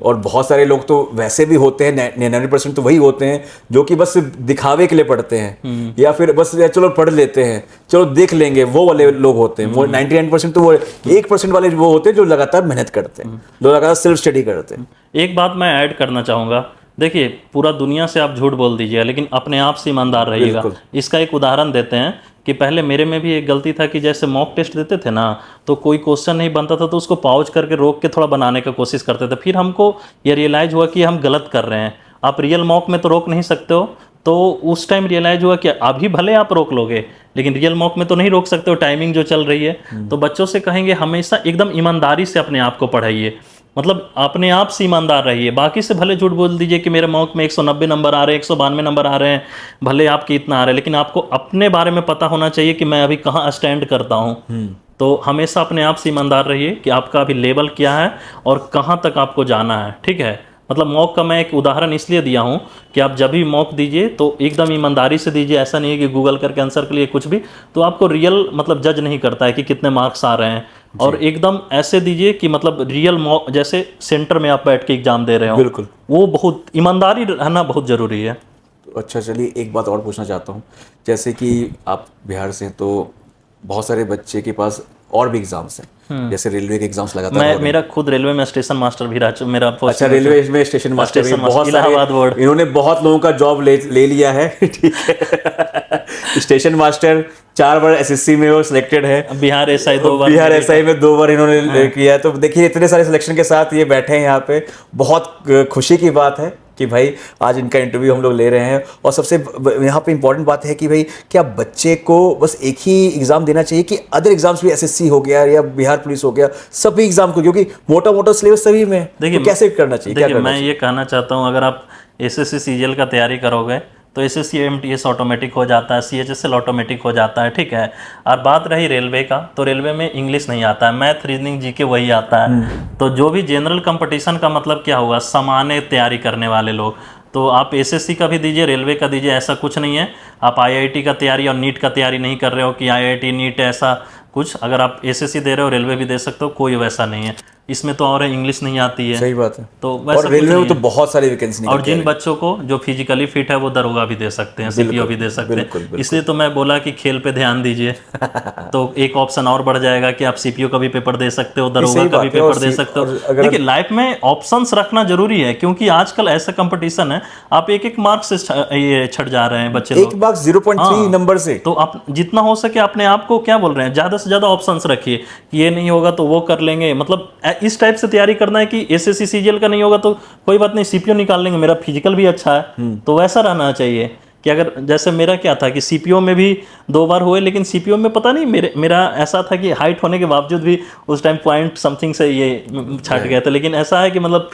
और बहुत सारे लोग तो वैसे भी होते हैं, 99% तो वही होते हैं जो कि बस दिखावे के लिए पढ़ते हैं, या फिर बस चलो पढ़ लेते हैं, चलो देख लेंगे, वो वाले लोग होते हैं। वो 99% तो वो 1% वाले वो होते हैं जो लगातार मेहनत करते हैं, जो लगातार सेल्फ स्टडी करते हैं। एक बात मैं ऐड करना चाहूँगा, देखिए, पूरा दुनिया से आप झूठ बोल दीजिए लेकिन अपने आप से ईमानदार रहिएगा। इसका एक उदाहरण देते हैं कि पहले मेरे में भी एक गलती था कि जैसे मॉक टेस्ट देते थे ना, तो कोई क्वेश्चन नहीं बनता था तो उसको पॉज करके रोक के थोड़ा बनाने का कोशिश करते थे। फिर हमको ये रियलाइज हुआ कि हम गलत कर रहे हैं। आप रियल मॉक में तो रोक नहीं सकते हो, तो उस टाइम रियलाइज हुआ कि अभी भले आप रोक लोगे लेकिन रियल मॉक में तो नहीं रोक सकते हो, टाइमिंग जो चल रही है। तो बच्चों से कहेंगे हमेशा एकदम ईमानदारी से अपने आप को पढ़ाइए, मतलब अपने आप से ईमानदार रहिए। बाकी से भले झूठ बोल दीजिए कि मेरे मॉक में 190 नंबर आ रहे हैं, 192 नंबर आ रहे हैं, भले आपके इतना आ रहे हैं, लेकिन आपको अपने बारे में पता होना चाहिए कि मैं अभी कहाँ स्टैंड करता हूँ। तो हमेशा अपने आप से ईमानदार रहिए कि आपका अभी लेवल क्या है और कहाँ तक आपको जाना है, ठीक है। मतलब मॉक का मैं एक उदाहरण इसलिए दिया हूँ कि आप जब भी मॉक दीजिए तो एकदम ईमानदारी से दीजिए। ऐसा नहीं है कि गूगल करके आंसर के लिए कुछ भी, तो आपको रियल मतलब जज नहीं करता है कि कितने मार्क्स आ रहे हैं। और एकदम ऐसे दीजिए कि मतलब रियल मॉक, जैसे सेंटर में आप बैठ के एग्जाम दे रहे हो, बिल्कुल। वो बहुत ईमानदारी रहना बहुत ज़रूरी है। तो अच्छा, चलिए एक बात और पूछना चाहता हूँ। जैसे कि आप बिहार से हैं, तो बहुत सारे बच्चे के पास और भी एग्जाम्स हैं, जैसे रेलवे के एग्जाम्स लगातार हो रहे हैं। मेरा खुद रेलवे में स्टेशन मास्टर भी रहा, मेरा अच्छा, रेलवे में स्टेशन मास्टर भी बहुत इलाहाबाद बोर्ड, सारे, इन्होंने बहुत लोगों का जॉब ले लिया है। ठीक है। स्टेशन मास्टर 4 बार एसएससी में वो सिलेक्टेड है, बिहार एसआई 2 बार, बिहार एसआई में 2 बार इन्होंने किया है। तो देखिए इतने सारे सिलेक्शन के साथ ये बैठे हैं यहाँ पे, बहुत खुशी की बात है कि भाई आज इनका इंटरव्यू हम लोग ले रहे हैं। और सबसे यहाँ पे इंपॉर्टेंट बात है कि भाई क्या बच्चे को बस एक ही एग्जाम देना चाहिए कि अदर एग्जाम्स भी, एसएससी हो गया या बिहार पुलिस हो गया, सभी एग्जाम को, क्योंकि मोटा मोटा सिलेबस सभी में, तो कैसे करना चाहिए, क्या करना चाहिए? मैं ये कहना चाहता हूँ, अगर आप एसएससी सीजीएल का तैयारी करोगे तो एसएससी एमटीएस ऑटोमेटिक हो जाता है, सीएचएसएल ऑटोमेटिक हो जाता है, ठीक है। और बात रही रेलवे का, तो रेलवे में इंग्लिश नहीं आता है, मैथ, रीजनिंग, जीके वही आता है। तो जो भी जनरल कंपटीशन का मतलब क्या होगा, सामान्य तैयारी करने वाले लोग, तो आप एसएससी का भी दीजिए, रेलवे का दीजिए, ऐसा कुछ नहीं है। आप आईआईटी का तैयारी और नीट का तैयारी नहीं कर रहे हो कि आईआईटी नीट ऐसा कुछ, अगर आप एसएससी दे रहे हो रेलवे भी दे सकते हो, कोई वैसा नहीं है इसमें। तो और इंग्लिश नहीं आती है, सही बात है। तो वैसा और रेलवे में तो बहुत सारी वैकेंसी और जिन बच्चों को जो फिजिकली फिट है वो दरोगा भी दे सकते हैं, सीपीओ भी दे सकते हैं। इसलिए तो मैं बोला कि खेल पे ध्यान दीजिए। तो एक ऑप्शन और बढ़ जाएगा कि आप सीपीओ का भी पेपर दे सकते हो, दरोगा का भी पेपर दे सकते हो। देखिए लाइफ में ऑप्शंस रखना जरूरी है, क्योंकि आजकल ऐसा कंपटीशन है, आप एक मार्क्स से ये छट जा रहे हैं बच्चे लोग, 1 मार्क्स 0.3 नंबर से। तो आप जितना हो सके अपने आप को, क्या बोल रहे हैं, ज्यादा से ज्यादा ऑप्शंस रखिए। ये नहीं होगा तो वो कर लेंगे, मतलब इस टाइप से तैयारी करना है कि एसएससी सीजीएल का नहीं होगा तो कोई बात नहीं, सीपीओ निकाल लेंगे, मेरा फिजिकल भी अच्छा है। तो वैसा रहना चाहिए कि अगर जैसे मेरा क्या था कि सीपीओ में भी 2 बार हुए, लेकिन सीपीओ में पता नहीं मेरा ऐसा था कि हाइट होने के बावजूद भी उस टाइम पॉइंट समथिंग से ये छट गए थे। लेकिन ऐसा है कि मतलब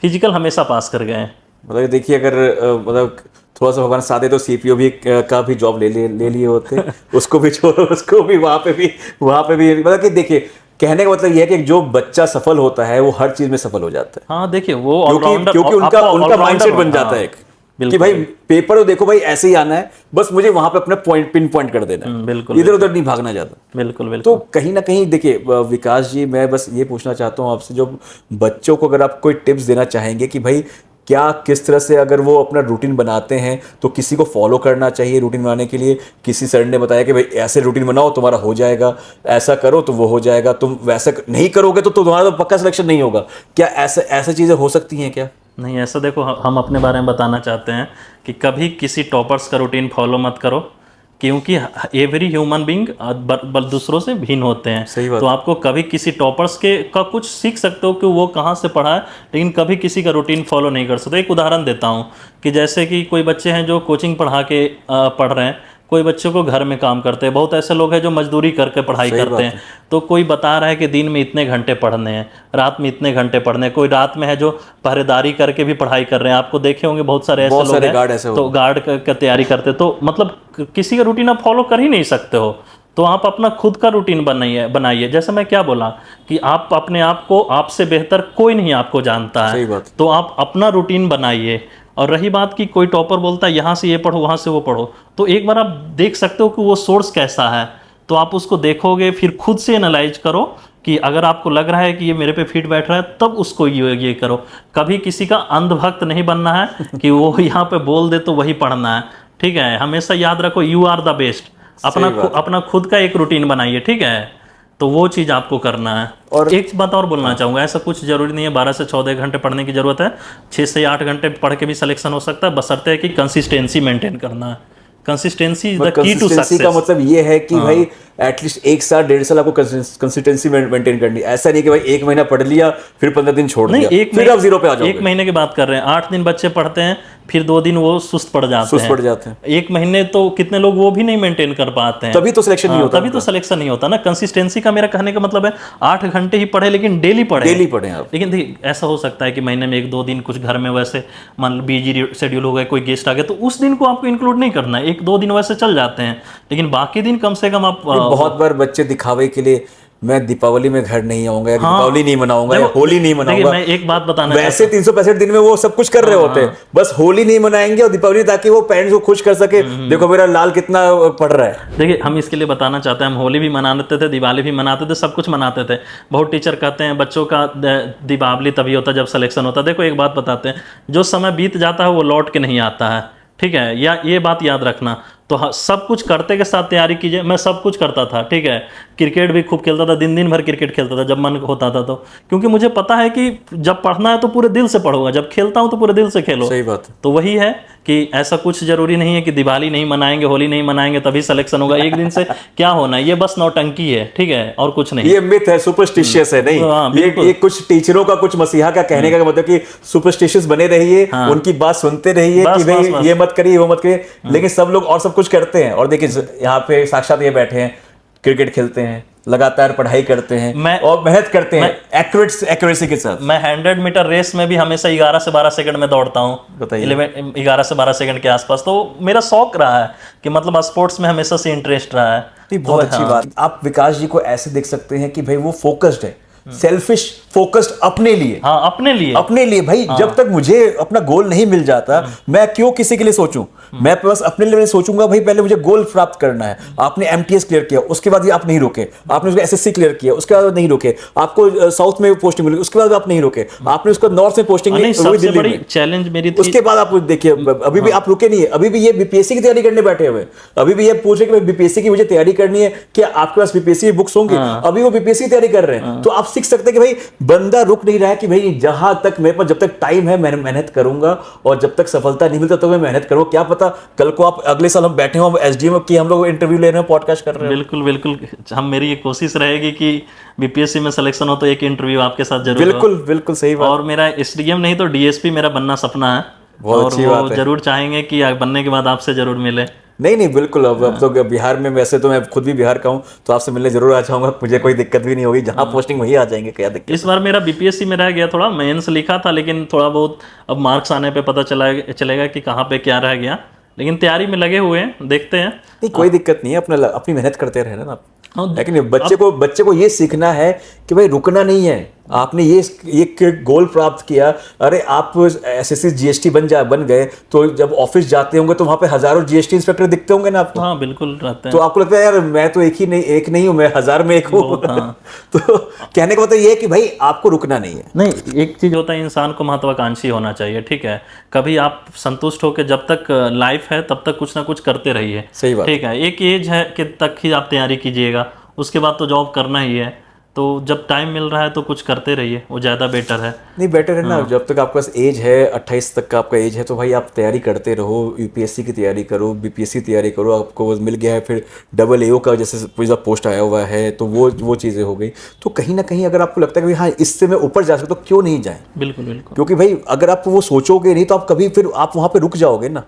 फिजिकल हमेशा पास कर गए। मतलब देखिए अगर मतलब थोड़ा सा भगवान साथ दे तो सीपीओ भी का भी जॉब ले लिए होते। उसको भी वहाँ पे भी मतलब कि देखिए कहने का मतलब ये है कि जो बच्चा सफल होता है वो हर चीज में सफल हो जाता है। हाँ देखिए वो क्योंकि उनका माइंडसेट बन जाता है कि भाई पेपर तो देखो भाई ऐसे ही आना है, बस मुझे वहां पे अपना पिन पॉइंट कर देना है, बिल्कुल इधर उधर नहीं भागना ज्यादा। बिल्कुल तो कहीं ना कहीं देखिए विकास जी, मैं बस ये पूछना चाहता हूँ आपसे, जो बच्चों को अगर आप कोई टिप्स देना चाहेंगे कि भाई क्या किस तरह से अगर वो अपना रूटीन बनाते हैं तो किसी को फॉलो करना चाहिए रूटीन बनाने के लिए? किसी सर ने बताया कि भाई ऐसे रूटीन बनाओ तुम्हारा हो जाएगा, ऐसा करो तो वो हो जाएगा, तुम वैसा नहीं करोगे तो तुम्हारा तो पक्का सिलेक्शन नहीं होगा। क्या ऐसा चीज़ें हो सकती हैं क्या? नहीं, ऐसा देखो हम अपने बारे में बताना चाहते हैं कि कभी किसी टॉपर्स का रूटीन फॉलो मत करो, क्योंकि एवरी ह्यूमन बींग दूसरों से भिन्न होते हैं। तो आपको कभी किसी टॉपर्स का कुछ सीख सकते हो कि वो कहाँ से पढ़ा है, लेकिन कभी किसी का रूटीन फॉलो नहीं कर सकते। एक उदाहरण देता हूँ कि जैसे कि कोई बच्चे हैं जो कोचिंग पढ़ रहे हैं, कोई बच्चों को घर में काम करते हैं, बहुत ऐसे लोग हैं जो मजदूरी करके पढ़ाई करते हैं। तो कोई बता रहा है कि दिन में इतने घंटे पढ़ने हैं, रात में इतने घंटे पढ़ने हैं, कोई रात में है जो पहरेदारी करके भी पढ़ाई कर रहे हैं। आपको देखे होंगे बहुत सारे ऐसे लोग हैं तो गार्ड का तैयारी करते। तो मतलब किसी का रूटीन आप फॉलो कर ही नहीं सकते हो, तो आप अपना खुद का रूटीन बनाइए। जैसे मैं क्या बोला कि आप अपने आप को, आपसे बेहतर कोई नहीं आपको जानता है, तो आप अपना रूटीन बनाइए। और रही बात कि कोई टॉपर बोलता है यहाँ से ये पढ़ो वहाँ से वो पढ़ो, तो एक बार आप देख सकते हो कि वो सोर्स कैसा है, तो आप उसको देखोगे, फिर खुद से एनालाइज करो कि अगर आपको लग रहा है कि ये मेरे पे फिट बैठ रहा है तब उसको ये करो। कभी किसी का अंधभक्त नहीं बनना है कि वो यहाँ पे बोल दे तो वही पढ़ना है, ठीक है। हमेशा याद रखो यू आर द बेस्ट। अपना खुद का एक रूटीन बनाइए, ठीक है, तो वो चीज़ आपको करना है। और एक बात और बोलना चाहूँगा, ऐसा कुछ जरूरी नहीं है 12 से 14 घंटे पढ़ने की जरूरत है, 6 से 8 घंटे पढ़ के भी सिलेक्शन हो सकता है, बशर्ते है कि कंसिस्टेंसी मेंटेन करना है। Consistency is the key to success का मतलब ये है कि भाई एटलीस्ट 1 साल 1.5 साल आपको कंसिस्टेंसी मेंटेन करनी है। ऐसा नहीं कि भाई 1 महीना पढ़ लिया फिर 15 दिन छोड़ दिया, फिर आप 0 पे आ जाओगे। 1 महीने की बात कर रहे हैं, 8 दिन बच्चे पढ़ते हैं, फिर 2 दिन वो सुस्त पड़ जाते हैं। 1 महीने तो कितने लोग वो भी नहीं मेंटेन कर पाते हैं, तभी तो सिलेक्शन नहीं होता। तभी तो सिलेक्शन नहीं होता ना। कंसिस्टेंसी का मेरा कहने का मतलब है 8 घंटे ही पढ़े, लेकिन डेली पढ़े आप। लेकिन देखिए ऐसा हो सकता है कि महीने में 1-2 दिन कुछ घर में वैसे मान लो बिजी शेड्यूल हो गए, कोई गेस्ट आ गया, तो उस दिन को आपको इंक्लूड नहीं करना है। 1-2 दिन वैसे चल जाते हैं, लेकिन बाकी दिन कम से कम आप बहुत बार बच्चे दिखावे के लिए मैं दीपावली में घर नहीं आऊंगा, दीपावली नहीं मनाऊंगा, या होली नहीं मनाऊंगा। मैं एक बात बताना वैसे 365 दिन में वो सब कुछ कर रहे होते हैं, बस होली नहीं मनाएंगे और दीपावली, ताकि वो पेरेंट्स को खुश कर सके, देखो मेरा लाल कितना पढ़ रहा है। देखिए हम इसके लिए बताना चाहते हैं, हम होली भी मनाते थे, दिवाली भी मनाते थे, सब कुछ मनाते थे। बहुत टीचर कहते हैं बच्चों का दीपावली तभी होता है जब सिलेक्शन होता है। देखो एक बात बताते हैं, जो समय बीत जाता है वो लौट के नहीं आता है, ठीक है, या ये बात याद रखना। तो सब कुछ करते के साथ तैयारी कीजिए। मैं सब कुछ करता था, ठीक है, क्रिकेट भी खूब खेलता था, दिन भर क्रिकेट खेलता था जब मन होता था तो, क्योंकि मुझे पता है कि जब पढ़ना है तो पूरे दिल से पढ़ूंगा, जब खेलता हूं तो पूरे दिल से खेलो। सही बात। तो वही है कि ऐसा कुछ जरूरी नहीं है कि दिवाली नहीं मनाएंगे, होली नहीं मनाएंगे तभी सिलेक्शन होगा। एक दिन से क्या होना है, ये बस नौटंकी है, ठीक है, और कुछ नहीं। ये मिथ है, सुपरस्टिशियस है, नहीं ये कुछ टीचरों का, कुछ मसीहा का कहने का मतलब कि सुपरस्टिशियस बने रहिए, उनकी बात सुनते रहिए कि भाई ये मत करिए वो मत करिए, लेकिन सब लोग और सब कुछ करते हैं। और देखिए यहाँ पे साक्षात ये बैठे हैं, क्रिकेट खेलते हैं, लगातार पढ़ाई करते हैं और मेहनत करते हैं एक्यूरेसी के साथ। मैं 100 मीटर रेस में भी हमेशा 11 से 12 सेकंड में दौड़ता हूँ, 11 से 12 सेकंड के आसपास। तो मेरा शौक रहा है कि मतलब स्पोर्ट्स में हमेशा से इंटरेस्ट रहा है। बहुत अच्छी बात। आप विकास जी को ऐसे देख सकते हैं कि भाई वो फोकस्ड है, सेल्फिश फोकस्ड अपने लिए। हाँ, अपने लिए भाई। जब तक मुझे अपना गोल नहीं मिल जाता, मैं क्यों किसी के लिए सोचूं? मैं बस अपने लिए सोचूंगा भाई पहले मुझे गोल प्राप्त करना है। आपने एमटीएस क्लियर किया, उसके बाद आप नहीं रुके, आपने उसको एसएससी क्लियर किया, उसके बाद नहीं रुके, आपको साउथ में पोस्टिंग मिली, उसके बाद आप नहीं रुके, आपने उसको नॉर्थ में पोस्टिंग मिली, सबसे बड़ी चैलेंज मेरी थी। उसके बाद आप देखिए अभी भी आप रुके नहीं है, अभी भी ये बीपीएससी की तैयारी करने बैठे हुए, अभी भी ये पूछ रहे कि बीपीएससी की मुझे तैयारी करनी है, क्या आपके पास बीपीएससी बुक्स होंगी? अभी वो बीपीएससी की तैयारी कर रहे हैं। तो आप सीख सकते हैं कि भाई बंदा रुक नहीं रहा है, कि भाई जहां तक मेरे पास जब तक टाइम है मैं मेहनत करूंगा, और जब तक सफलता नहीं मिलता तो मैं मेहनत करूंगा। क्या पता कल को आप अगले साल हम बैठे हो एसडीएम की हम लोग इंटरव्यू ले रहे हैं, पॉडकास्ट कर रहे हैं। बिल्कुल हम मेरी ये कोशिश रहेगी कि बीपीएससी में सिलेक्शन हो तो एक इंटरव्यू आपके साथ जरूर हो। बिल्कुल सही बात। और मेरा एसडीएम नहीं तो डीएसपी मेरा बनना सपना है, और वो जरूर चाहेंगे कि बनने के बाद आपसे जरूर मिले। नहीं बिल्कुल। अब तो बिहार में, वैसे तो मैं खुद भी बिहार का हूँ, तो आपसे मिलने जरूर आ जाऊंगा, मुझे कोई दिक्कत भी नहीं होगी, जहाँ पोस्टिंग वही आ जाएंगे, क्या दिक्कत। इस बार मेरा बीपीएससी में रह गया, थोड़ा मेंस लिखा था, लेकिन थोड़ा बहुत अब मार्क्स आने पे पता चलेगा कि कहाँ पे क्या रह गया, लेकिन तैयारी में लगे हुए हैं, देखते हैं। नहीं कोई दिक्कत नहीं है, अपनी मेहनत करते रहना ना आप। लेकिन बच्चे को ये सीखना है कि भाई रुकना नहीं है। आपने ये एक गोल प्राप्त किया, अरे आप एसएससी जीएसटी बन गए, तो जब ऑफिस जाते होंगे तो वहां पे हजारों जीएसटी इंस्पेक्टर दिखते होंगे ना आपको। हाँ बिल्कुल रहते हैं। तो आपको लगता है यार मैं तो एक नहीं हूं, मैं 1000 में एक हूँ। तो कहने का मतलब ये है कि भाई आपको रुकना नहीं है। नहीं, एक चीज होता है, इंसान को महत्वाकांक्षी होना चाहिए, ठीक है। कभी आप संतुष्ट होकर, जब तक लाइफ है तब तक कुछ ना कुछ करते रहिए। सही बात। ठीक है, एक एज है कि तक ही आप तैयारी कीजिएगा, उसके बाद तो जॉब करना ही है। तो जब टाइम मिल रहा है तो कुछ करते रहिए, वो ज़्यादा बेटर है। नहीं बेटर है ना। जब तक आपके पास एज है, 28 तक का आपका एज है, तो भाई आप तैयारी करते रहो, यूपीएससी की तैयारी करो, बीपीएससी तैयारी करो। आपको मिल गया है, फिर AAO का जैसे पोस्ट आया हुआ है, तो वो चीज़ें हो गई। तो कहीं ना कहीं अगर आपको लगता है कि हाँ इससे मैं ऊपर जा सकता, तो क्यों नहीं जाए। बिल्कुल। क्योंकि भाई अगर आप वो सोचोगे नहीं तो आप कभी फिर आप वहाँ पे रुक जाओगे ना।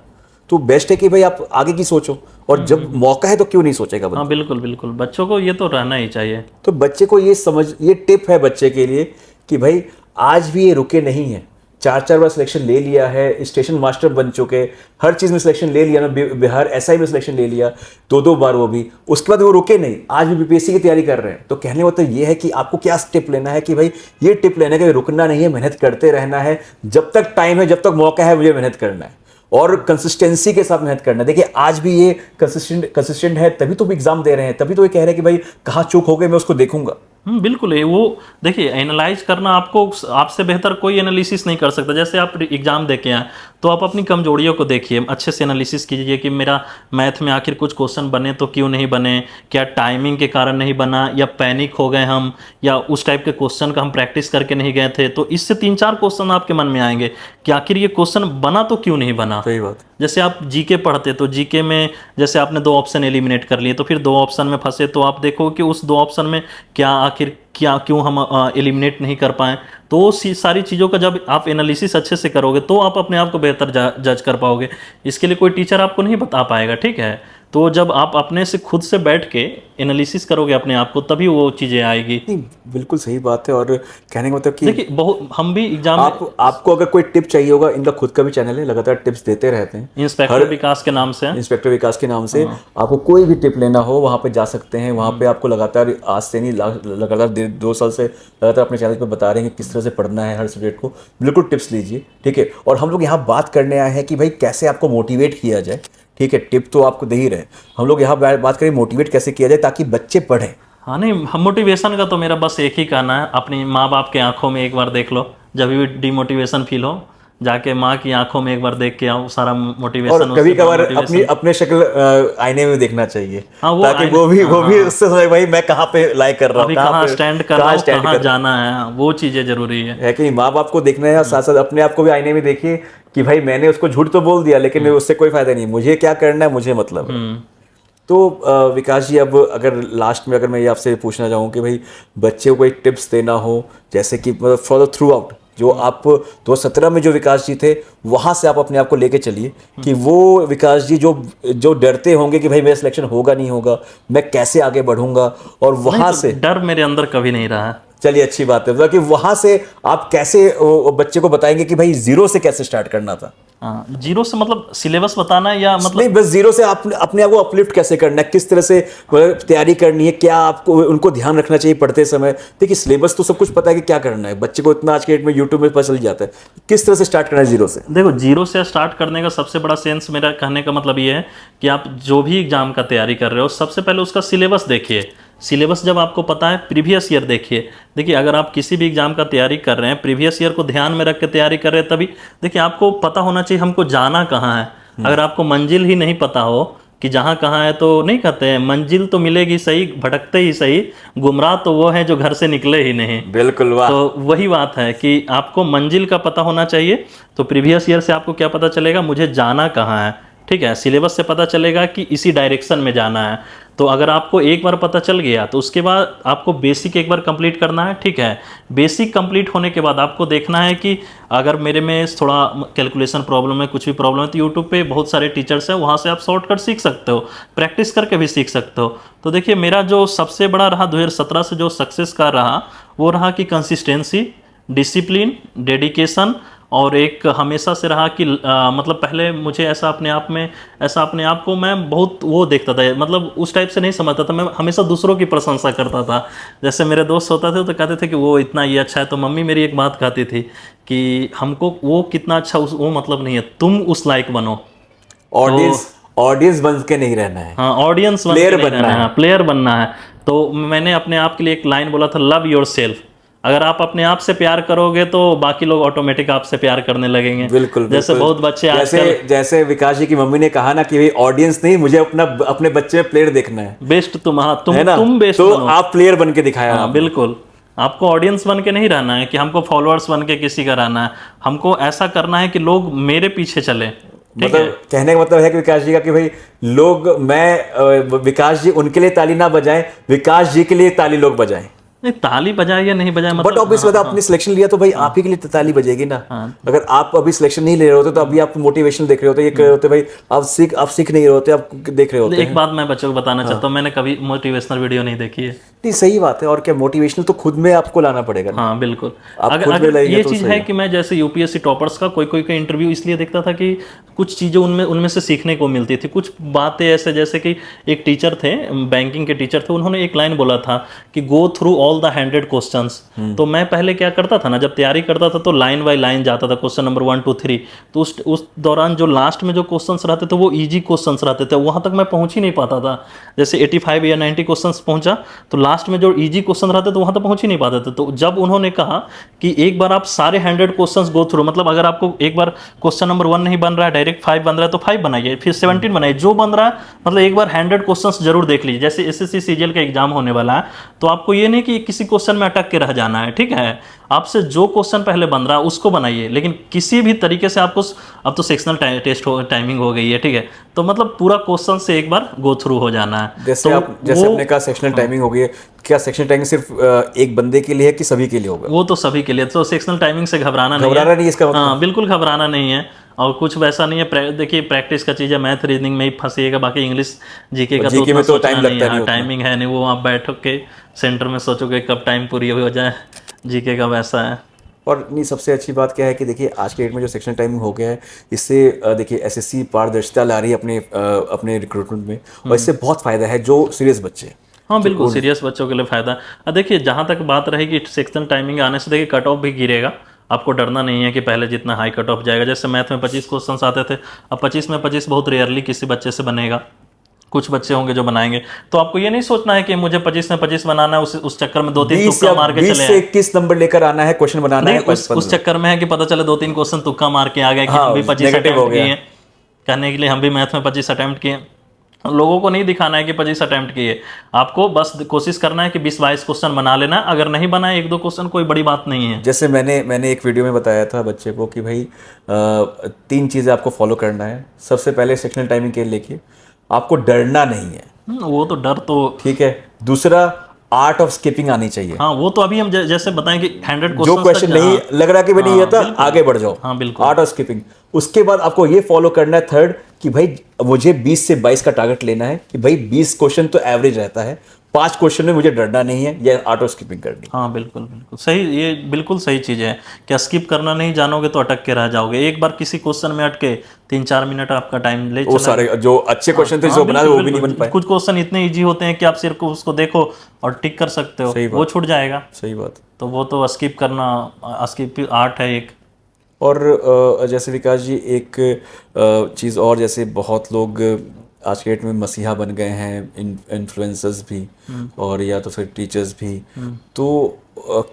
तो बेस्ट है कि भाई आप आगे की सोचो, और जब मौका है तो क्यों नहीं सोचेगा बंदा। हाँ बिल्कुल, बच्चों को ये तो रहना ही चाहिए। तो बच्चे को ये टिप है बच्चे के लिए कि भाई आज भी ये रुके नहीं है। 4 बार सिलेक्शन ले लिया है, स्टेशन मास्टर बन चुके, हर चीज़ में सिलेक्शन ले लिया ना, बिहार एसआई में सिलेक्शन ले लिया 2 बार, वो भी। उसके बाद वो रुके नहीं, आज भी बीपीएससी की तैयारी कर रहे हैं। तो कहने का मतलब ये है कि आपको क्या स्टेप लेना है कि भाई ये टिप लेना है कि रुकना नहीं है, मेहनत करते रहना है। जब तक टाइम है, जब तक मौका है, मुझे मेहनत करना है और कंसिस्टेंसी के साथ मेहनत करना है। देखिए आज भी ये कंसिस्टेंट है, तभी तो एग्जाम दे रहे हैं, तभी तो ये कह रहे हैं कि भाई कहाँ चूक हो गई, मैं उसको देखूंगा। बिल्कुल है। वो देखिए एनालाइज करना, आपसे बेहतर कोई एनालिसिस नहीं कर सकता। जैसे आप एग्जाम दे के आए तो आप अपनी कमजोरियों को देखिए, अच्छे से एनालिसिस कीजिए कि मेरा मैथ में आखिर कुछ क्वेश्चन बने तो क्यों नहीं बने, क्या टाइमिंग के कारण नहीं बना, या पैनिक हो गए हम, या उस टाइप के क्वेश्चन का हम प्रैक्टिस करके नहीं गए थे। तो इससे 3-4 क्वेश्चन आपके मन में आएंगे कि आखिर ये क्वेश्चन बना तो क्यों नहीं बना। सही बात। जैसे आप जीके पढ़ते तो जीके में जैसे आपने 2 ऑप्शन एलिमिनेट कर लिए, तो फिर 2 ऑप्शन में फंसे, तो आप देखो कि उस 2 ऑप्शन में क्या आखिर क्या क्यों हम एलिमिनेट नहीं कर पाए। तो सारी चीज़ों का जब आप एनालिसिस अच्छे से करोगे तो आप अपने आप को बेहतर जज कर पाओगे। इसके लिए कोई टीचर आपको नहीं बता पाएगा, ठीक है। तो जब आप अपने से खुद से बैठ के एनालिसिस करोगे अपने आप को, तभी वो चीज़ें आएगी। नहीं, बिल्कुल सही बात है। और कहने का मतलब कि देखिए बहुत हम भी एग्जाम आपको अगर कोई टिप चाहिए होगा, इनका खुद का भी चैनल है, लगातार टिप्स देते रहते हैं। इंस्पेक्टर विकास के नाम से है। इंस्पेक्टर विकास के नाम से आपको कोई भी टिप लेना हो वहाँ पे जा सकते हैं। वहाँ पे आपको लगातार आज से नहीं लगातार 2 साल से लगातार अपने चैनल पे बता रहे हैं कि किस तरह से पढ़ना है हर सब्जेक्ट को। बिल्कुल टिप्स लीजिए, ठीक है। और हम लोग यहाँ बात करने आए हैं कि भाई कैसे आपको मोटिवेट किया जाए, ठीक है। टिप तो आपको दे ही रहे, हम लोग यहाँ बात करें मोटिवेट कैसे किया जाए ताकि बच्चे पढ़ें। हाँ नहीं, हम मोटिवेशन का तो मेरा बस एक ही कहना है, अपनी माँ बाप के आंखों में एक बार देख लो, जब भी डिमोटिवेशन फील हो जाके माँ की आंखों में एक बार देख के आओ, सारा मोटिवेशन। और कभी कभार अपने शक्ल आईने में देखना चाहिए। हाँ, ताकि वो भी उससे समझे भाई मैं कहाँ पे लाइक कर रहा हूँ, कहाँ स्टैंड कर रहा हूँ, कहाँ जाना है, वो चीज़ें जरूरी है कि माँ बाप को देखना है। साथ साथ अपने आप को भी आईने में देखिए कि भाई मैंने उसको झूठ तो बोल दिया लेकिन उससे कोई फायदा नहीं, मुझे क्या करना है, मुझे मतलब है। तो विकास जी, अब अगर लास्ट में अगर मैं ये आपसे पूछना चाहूँ कि भाई बच्चे को एक टिप्स देना हो, जैसे कि मतलब फॉर द थ्रू आउट जो आप 2017 में जो विकास जी थे वहाँ से आप अपने आप को लेके चलिए कि वो विकास जी जो डरते होंगे कि भाई मेरा सिलेक्शन होगा नहीं होगा, मैं कैसे आगे बढ़ूंगा, और वहाँ से डर मेरे अंदर कभी नहीं रहा है। चलिए अच्छी बात है, मतलब कि वहाँ से आप कैसे बच्चे को बताएंगे कि भाई जीरो से कैसे स्टार्ट करना था। हाँ, जीरो से मतलब सिलेबस बताना है या मतलब नहीं, बस जीरो से आप अपने आप को अपलिफ्ट कैसे करना है, किस तरह से तैयारी करनी है, क्या आपको उनको ध्यान रखना चाहिए पढ़ते समय। देखिए सिलेबस तो सब कुछ पता है कि क्या करना है, बच्चे को इतना आज के डेट में यूट्यूब में पता चल जाता है। किस तरह से स्टार्ट करना है जीरो से? देखो, जीरो से स्टार्ट करने का सबसे बड़ा सेंस मेरा कहने का मतलब ये है कि आप जो भी एग्जाम का तैयारी कर रहे हो सबसे पहले उसका सिलेबस देखिए। सिलेबस जब आपको पता है, प्रीवियस ईयर देखिए। देखिए अगर आप किसी भी एग्जाम का तैयारी कर रहे हैं, प्रीवियस ईयर को ध्यान में रख के तैयारी कर रहे हैं, तभी देखिए आपको पता होना चाहिए हमको जाना कहाँ है। अगर आपको मंजिल ही नहीं पता हो कि जहाँ कहाँ है, तो नहीं कहते हैं मंजिल तो मिलेगी सही, भटकते ही सही, गुमराह तो वो है जो घर से निकले ही नहीं। बिल्कुल, वाह। तो वही बात है कि आपको मंजिल का पता होना चाहिए। तो प्रीवियस ईयर से आपको क्या पता चलेगा, मुझे जाना कहाँ है, ठीक है। सिलेबस से पता चलेगा कि इसी डायरेक्शन में जाना है। तो अगर आपको एक बार पता चल गया तो उसके बाद आपको बेसिक एक बार कंप्लीट करना है, ठीक है। बेसिक कंप्लीट होने के बाद आपको देखना है कि अगर मेरे में थोड़ा कैलकुलेशन प्रॉब्लम है, कुछ भी प्रॉब्लम है, तो यूट्यूब पे बहुत सारे टीचर्स हैं, वहाँ से आप शॉर्टकट सीख सकते हो, प्रैक्टिस करके भी सीख सकते हो। तो देखिए मेरा जो सबसे बड़ा रहा 2017 से जो सक्सेस का रहा वो रहा कि कंसिस्टेंसी, डिसिप्लिन, डेडिकेशन, और एक हमेशा से रहा कि मतलब पहले मुझे ऐसा अपने आप को मैं बहुत वो देखता था, मतलब उस टाइप से नहीं समझता था। मैं हमेशा दूसरों की प्रशंसा करता था। जैसे मेरे दोस्त होते थे तो कहते थे कि वो इतना ये अच्छा है, तो मम्मी मेरी एक बात कहती थी कि हमको वो कितना अच्छा वो मतलब नहीं है, तुम उस लायक बनो। ऑडियंस बन के नहीं रहना है। हाँ, ऑडियंस प्लेयर बनना है, प्लेयर बनना है। तो मैंने अपने आप के लिए एक लाइन बोला था, लव योर सेल्फ। अगर आप अपने आप से प्यार करोगे तो बाकी लोग ऑटोमेटिक आपसे प्यार करने लगेंगे। बिल्कुल, जैसे बहुत बच्चे आजकल, जैसे विकास जी की मम्मी ने कहा ना कि भाई ऑडियंस नहीं, मुझे अपने बच्चे में प्लेयर देखना है। बेस्ट तुम, हाँ है ना? तुम बेस्ट तो बनो। आप प्लेयर बन के दिखाया। हाँ बिल्कुल, आपको ऑडियंस बन के नहीं रहना है कि हमको फॉलोअर्स बन के किसी का रहना है। हमको ऐसा करना है कि लोग मेरे पीछे चले। मतलब कहने का मतलब है कि विकास जी का कि भाई विकास जी उनके लिए ताली ना बजाएं, विकास जी के लिए ताली लोग बजाएं। नहीं, ताली बजाए या नहीं बजाए, मतलब बट ऑब्वियस बात है, आपने सिलेक्शन लिया तो भाई आप ही के लिए ताली बजेगी ना। अगर आप अभी सिलेक्शन नहीं ले रहे होते तो अभी आप मोटिवेशन देख रहे होते, ये कर रहे होते भाई आप सीख नहीं रहे होते, आप देख रहे होते। एक बात मैं बच्चों को बताना चाहता हूँ, मैंने कभी मोटिवेशनल वीडियो नहीं देखी है। नहीं, सही बात है। और क्या, मोटिवेशनल तो खुद में आपको लाना पड़ेगा ना। हाँ बिल्कुल। अगर ये चीज़ है कि मैं जैसे यूपीएससी टॉपर्स का कोई इंटरव्यू इसलिए देखता था कि कुछ चीज़ें उनमें से सीखने को मिलती थी। कुछ बातें ऐसे, जैसे कि एक टीचर थे, बैंकिंग के टीचर थे, उन्होंने एक लाइन बोला था कि go through all the 100 questions. तो मैं पहले क्या करता था ना, जब तैयारी करता था तो लाइन बाय लाइन जाता था, क्वेश्चन नंबर 1 2 3। तो उस दौरान जो लास्ट में जो क्वेश्चंस रहते थे वो ईजी क्वेश्चंस रहते थे, वहाँ तक मैं पहुँच ही नहीं पाता था। जैसे 85 या 90 क्वेश्चंस पहुँचा तो लास्ट में जो ईजी क्वेश्चन रहते तो वहाँ तक पहुँच ही नहीं पाते थे। तो जब उन्होंने कहा कि एक बार आप सारे 100 क्वेश्चंस गो थ्रू, मतलब अगर आपको एक बार क्वेश्चन नंबर 1 नहीं बन रहा है, डायरेक्ट 5 बन रहा है तो 5 बनाइए, फिर 17 बनाइए, जो बन रहा है, मतलब एक बार 100 क्वेश्चंस जरूर देख लीजिए। जैसे एसएससी सीजीएल का एग्जाम होने वाला है तो आपको ये नहीं कि किसी क्वेश्चन में अटक के रह जाना है, ठीक है। आपसे जो क्वेश्चन पहले बन रहा है उसको बनाइए, लेकिन किसी भी तरीके से आपको, अब तो सेक्शनल टेस्ट टाइमिंग हो गई है, ठीक है, तो मतलब पूरा क्वेश्चन से एक बार गो थ्रू हो जाना है। जैसे तो आपने कहा सेक्शनल टाइमिंग हो गई है, क्या सेक्शनल टाइमिंग सिर्फ एक बंदे के लिए है कि सभी के लिए होगा? वो तो सभी के लिए, तो सेक्शनल टाइमिंग से घबराना नहीं नहीं इसका मतलब? हाँ बिल्कुल घबराना नहीं है, और कुछ वैसा नहीं है। देखिए प्रैक्टिस का चीज़ है, मैथ रीजनिंग में ही फंसिएगा, बाकी इंग्लिश जीके का तो उतना सोचना नहीं है, टाइमिंग है नहीं, वो आप बैठो के सेंटर में सोचोगे कब टाइम पूरी हो जाए, जीके का वैसा है। और नहीं, सबसे अच्छी बात क्या है कि देखिए आज के डेट में जो सेक्शनल टाइमिंग हो गया है, इससे देखिए एसएससी पारदर्शिता ला रही है अपने रिक्रूटमेंट में, और इससे बहुत फ़ायदा है जो सीरियस बच्चे हैं। हाँ बिल्कुल, सीरियस बच्चों के लिए फ़ायदा। देखिए जहाँ तक बात रहेगी सेक्शनल टाइमिंग आने से, देखिए कट ऑफ भी गिरेगा, आपको डरना नहीं है कि पहले जितना हाई कट ऑफ जाएगा। जैसे मैथ में 25 क्वेश्चन आते थे, अब 25 में 25 बहुत रेयरली किसी बच्चे से बनेगा, कुछ बच्चे होंगे जो बनाएंगे। तो आपको ये नहीं सोचना है कि मुझे 25 में 25 बनाना है, उस चक्कर में 2-3 तुक्का मार के चले 20 से 21 नंबर लेकर आना है, क्वेश्चन बनाना है, उस चक्कर में है कि पता चले 2-3 क्वेश्चन तुक्का मार के आ गए कि हम भी 25 अटेम्प्ट किए, कहने के लिए हम भी मैथ में 25 अटेम्प्ट किए। लोगों को नहीं दिखाना है कि 25 अटेम्प्ट किए, आपको बस कोशिश करना है कि 20-22 क्वेश्चन बना लेना। अगर नहीं बनाए 1-2 क्वेश्चन, कोई बड़ी बात नहीं है। जैसे मैंने एक वीडियो में बताया था बच्चे को कि भाई 3 चीज़ें आपको फॉलो करना है। सबसे पहले सेक्शनल टाइमिंग के लेके आपको डरना नहीं है, वो तो डर तो ठीक है। दूसरा, आर्ट ऑफ स्किपिंग आनी चाहिए। हाँ वो तो अभी हम जैसे बताएं कि 100 जो क्वेश्चन नहीं लग रहा कि भाई नहीं आता, आगे बढ़ जाओ। हाँ बिल्कुल, आर्ट ऑफ स्किपिंग। उसके बाद आपको ये फॉलो करना है थर्ड, कि भाई मुझे 20 से 22 का टारगेट लेना है, कि भाई 20 क्वेश्चन तो एवरेज रहता है, 5 क्वेश्चन में मुझे डरना नहीं है, या आर्ट ऑफ स्किपिंग करनी। हाँ बिल्कुल बिल्कुल सही, ये बिल्कुल सही चीज़ है। क्या स्किप करना नहीं जानोगे तो अटक के रह जाओगे। एक बार किसी क्वेश्चन में अटके 3-4 मिनट आपका टाइम ले वो सारे जो अच्छे क्वेश्चन थे जो बनाए वो भी नहीं बन पाए। कुछ क्वेश्चन इतने इजी होते हैं कि आप सिर्फ उसको देखो और टिक कर सकते हो, वो छूट जाएगा। सही बात। तो वो तो स्किप करना, स्किप आर्ट है एक। और जैसे विकास जी एक चीज़ और, जैसे बहुत लोग आज के डेट में मसीहा बन गए हैं, इन्फ्लुएंसर्स भी और या तो फिर टीचर्स भी। तो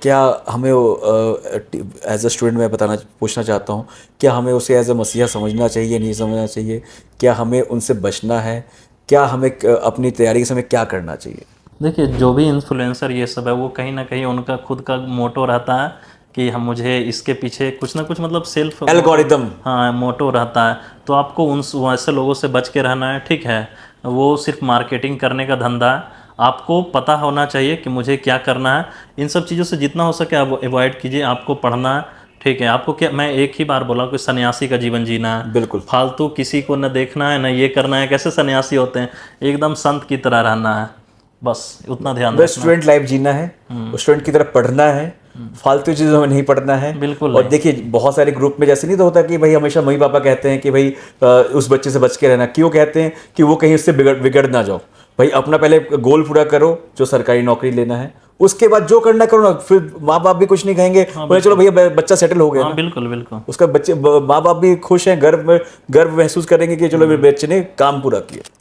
क्या हमें एज अ स्टूडेंट मैं पूछना चाहता हूँ, क्या हमें उसे एज अ मसीहा समझना चाहिए, नहीं समझना चाहिए? क्या हमें उनसे बचना है? क्या हमें अपनी तैयारी के समय क्या करना चाहिए? देखिए जो भी इन्फ्लुएंसर ये सब है, वो कहीं ना कहीं उनका खुद का मोटो रहता है कि हम मुझे इसके पीछे कुछ ना कुछ मतलब सेल्फ एल्गोरिदम, हाँ मोटो रहता है। तो आपको उन वैसे लोगों से बच के रहना है, ठीक है। वो सिर्फ मार्केटिंग करने का धंधा है, आपको पता होना चाहिए कि मुझे क्या करना है। इन सब चीज़ों से जितना हो सके आप अवॉइड कीजिए। आपको पढ़ना है, ठीक है। आपको क्या, मैं एक ही बार बोला कि सन्यासी का जीवन जीना है, बिल्कुल फालतू किसी को न देखना है न ये करना है। कैसे सन्यासी होते हैं, एकदम संत की तरह रहना है, बस उतना ध्यान रखना। स्टूडेंट लाइफ जीना है, स्टूडेंट की तरफ पढ़ना है, फालतू चीज़ों में नहीं पढ़ना है। बिल्कुल। और देखिए बहुत सारे ग्रुप में जैसे नहीं तो होता कि भाई हमेशा मम्मी पापा कहते हैं कि भाई उस बच्चे से बच के रहना। क्यों कहते हैं? कि वो कहीं उससे बिगड़ ना जाओ। भाई अपना पहले गोल पूरा करो, जो सरकारी नौकरी लेना है, उसके बाद जो करना करो ना। फिर माँ बाप भी कुछ नहीं कहेंगे, बोले चलो भैया बच्चा सेटल हो गया। हाँ बिल्कुल बिल्कुल, उसका बच्चे माँ बाप भी खुश हैं, गर्व महसूस करेंगे कि चलो मेरे बच्चे ने काम पूरा किया।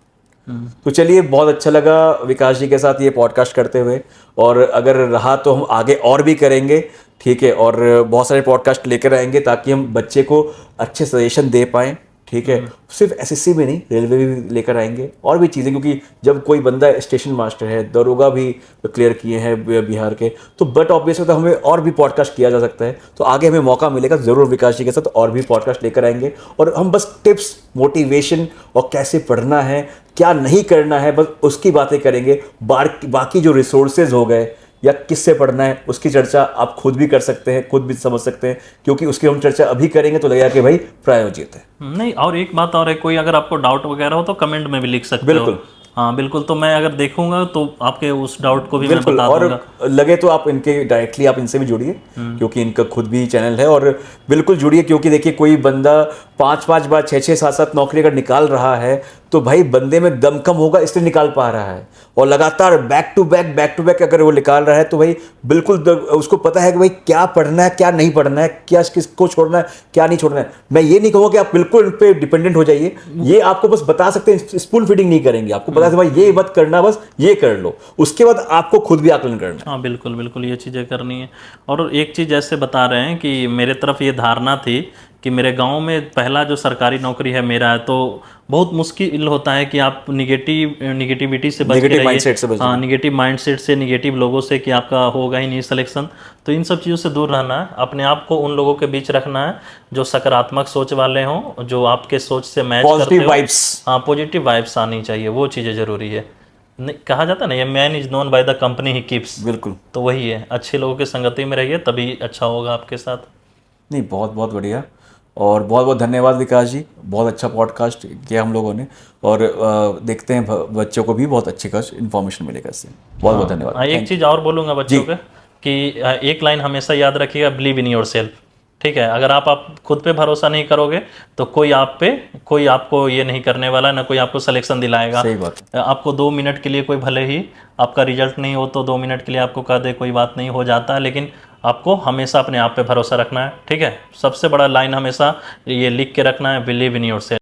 तो चलिए, बहुत अच्छा लगा विकास जी के साथ ये पॉडकास्ट करते हुए, और अगर रहा तो हम आगे और भी करेंगे, ठीक है। और बहुत सारे पॉडकास्ट लेकर आएंगे ताकि हम बच्चे को अच्छे सजेशन दे पाएँ, ठीक है। सिर्फ एसएससी में नहीं, रेलवे भी लेकर आएंगे और भी चीज़ें, क्योंकि जब कोई बंदा स्टेशन मास्टर है, दरोगा भी क्लियर किए हैं बिहार के, तो बट ऑब्वियस होता है हमें और भी पॉडकास्ट किया जा सकता है। तो आगे हमें मौका मिलेगा ज़रूर विकास जी के साथ और भी पॉडकास्ट लेकर आएंगे, और हम बस टिप्स, मोटिवेशन और कैसे पढ़ना है, क्या नहीं करना है, बस उसकी बातें करेंगे। बाकी जो रिसोर्सेज हो गए या किससे पढ़ना है, उसकी चर्चा आप खुद भी कर सकते हैं, खुद भी समझ सकते हैं, क्योंकि उसकी हम चर्चा अभी करेंगे तो लगेगा कि भाई प्रायोजित है। नहीं, और एक बात और है, कोई अगर आपको डाउट वगैरह हो तो कमेंट में भी लिख सकते हो। बिल्कुल, हाँ बिल्कुल। तो मैं अगर देखूंगा तो आपके उस डाउट को भी मैं बता दूंगा। और लगे तो आप इनके डायरेक्टली आप इनसे भी जुड़िए, क्योंकि इनका खुद भी चैनल है, और बिल्कुल जुड़िए। क्योंकि देखिए कोई बंदा 5-5 बार 6-6 7-7 नौकरी अगर निकाल रहा है तो भाई बंदे में दम कम होगा, इसलिए निकाल पा रहा है। और लगातार बैक टू बैक अगर वो निकाल रहा है तो भाई बिल्कुल उसको पता है कि भाई क्या पढ़ना है, क्या नहीं पढ़ना है, क्या किसको छोड़ना है, क्या नहीं छोड़ना है। मैं ये नहीं कहूँगा कि आप बिल्कुल इन पे डिपेंडेंट हो जाइए, ये आपको बस बता सकते हैं, स्पून फीडिंग नहीं करेंगे। आपको पता है भाई ये मत करना, बस ये कर लो, उसके बाद आपको खुद भी आकलन करना है। हाँ बिल्कुल बिल्कुल, ये चीज़ें करनी है। और एक चीज़ ऐसे बता रहे हैं कि मेरे तरफ ये धारणा थी कि मेरे गांव में पहला जो सरकारी नौकरी है मेरा है, तो बहुत मुश्किल होता है कि आप निगेटिविटी से बच के नेगेटिव रहिए। माइंडसेट से बच हाँ, निगेटिव माइंडसेट से, निगेटिव लोगों से कि आपका होगा ही नहीं सिलेक्शन। तो इन सब चीज़ों से दूर रहना है, अपने आप को उन लोगों के बीच रखना है जो सकारात्मक सोच वाले हों, जो आपके सोच से मैच करते पॉजिटिव हो। वाइब्स। हाँ, पॉजिटिव वाइब्स आनी चाहिए, वो चीज़ें ज़रूरी है। कहा जाता है ना, ये man is known by the company he keeps. बिल्कुल। तो वही है, अच्छे लोगों की संगति में रहिए, तभी अच्छा होगा आपके साथ। नहीं, बहुत बहुत बढ़िया, और बहुत बहुत धन्यवाद विकास जी, बहुत अच्छा पॉडकास्ट किया हम लोगों ने, और देखते हैं बच्चों को भी बहुत अच्छी कुछ इन्फॉर्मेशन मिलेगा इससे। बहुत बहुत धन्यवाद। हाँ, एक थैंक चीज़ और बोलूँगा बच्चों जी। के कि एक लाइन हमेशा याद रखिएगा, बिलीव इन योर सेल्फ। ठीक है, अगर आप खुद पे भरोसा नहीं करोगे तो कोई आपको ये नहीं करने वाला, ना कोई आपको सिलेक्शन दिलाएगा। सही बात। आपको 2 मिनट के लिए कोई, भले ही आपका रिजल्ट नहीं हो तो 2 मिनट के लिए आपको कह दे, कोई बात नहीं, हो जाता है, लेकिन आपको हमेशा अपने आप पे भरोसा रखना है। ठीक है, सबसे बड़ा लाइन हमेशा ये लिख के रखना है, बिलीव इन योर सेल्फ।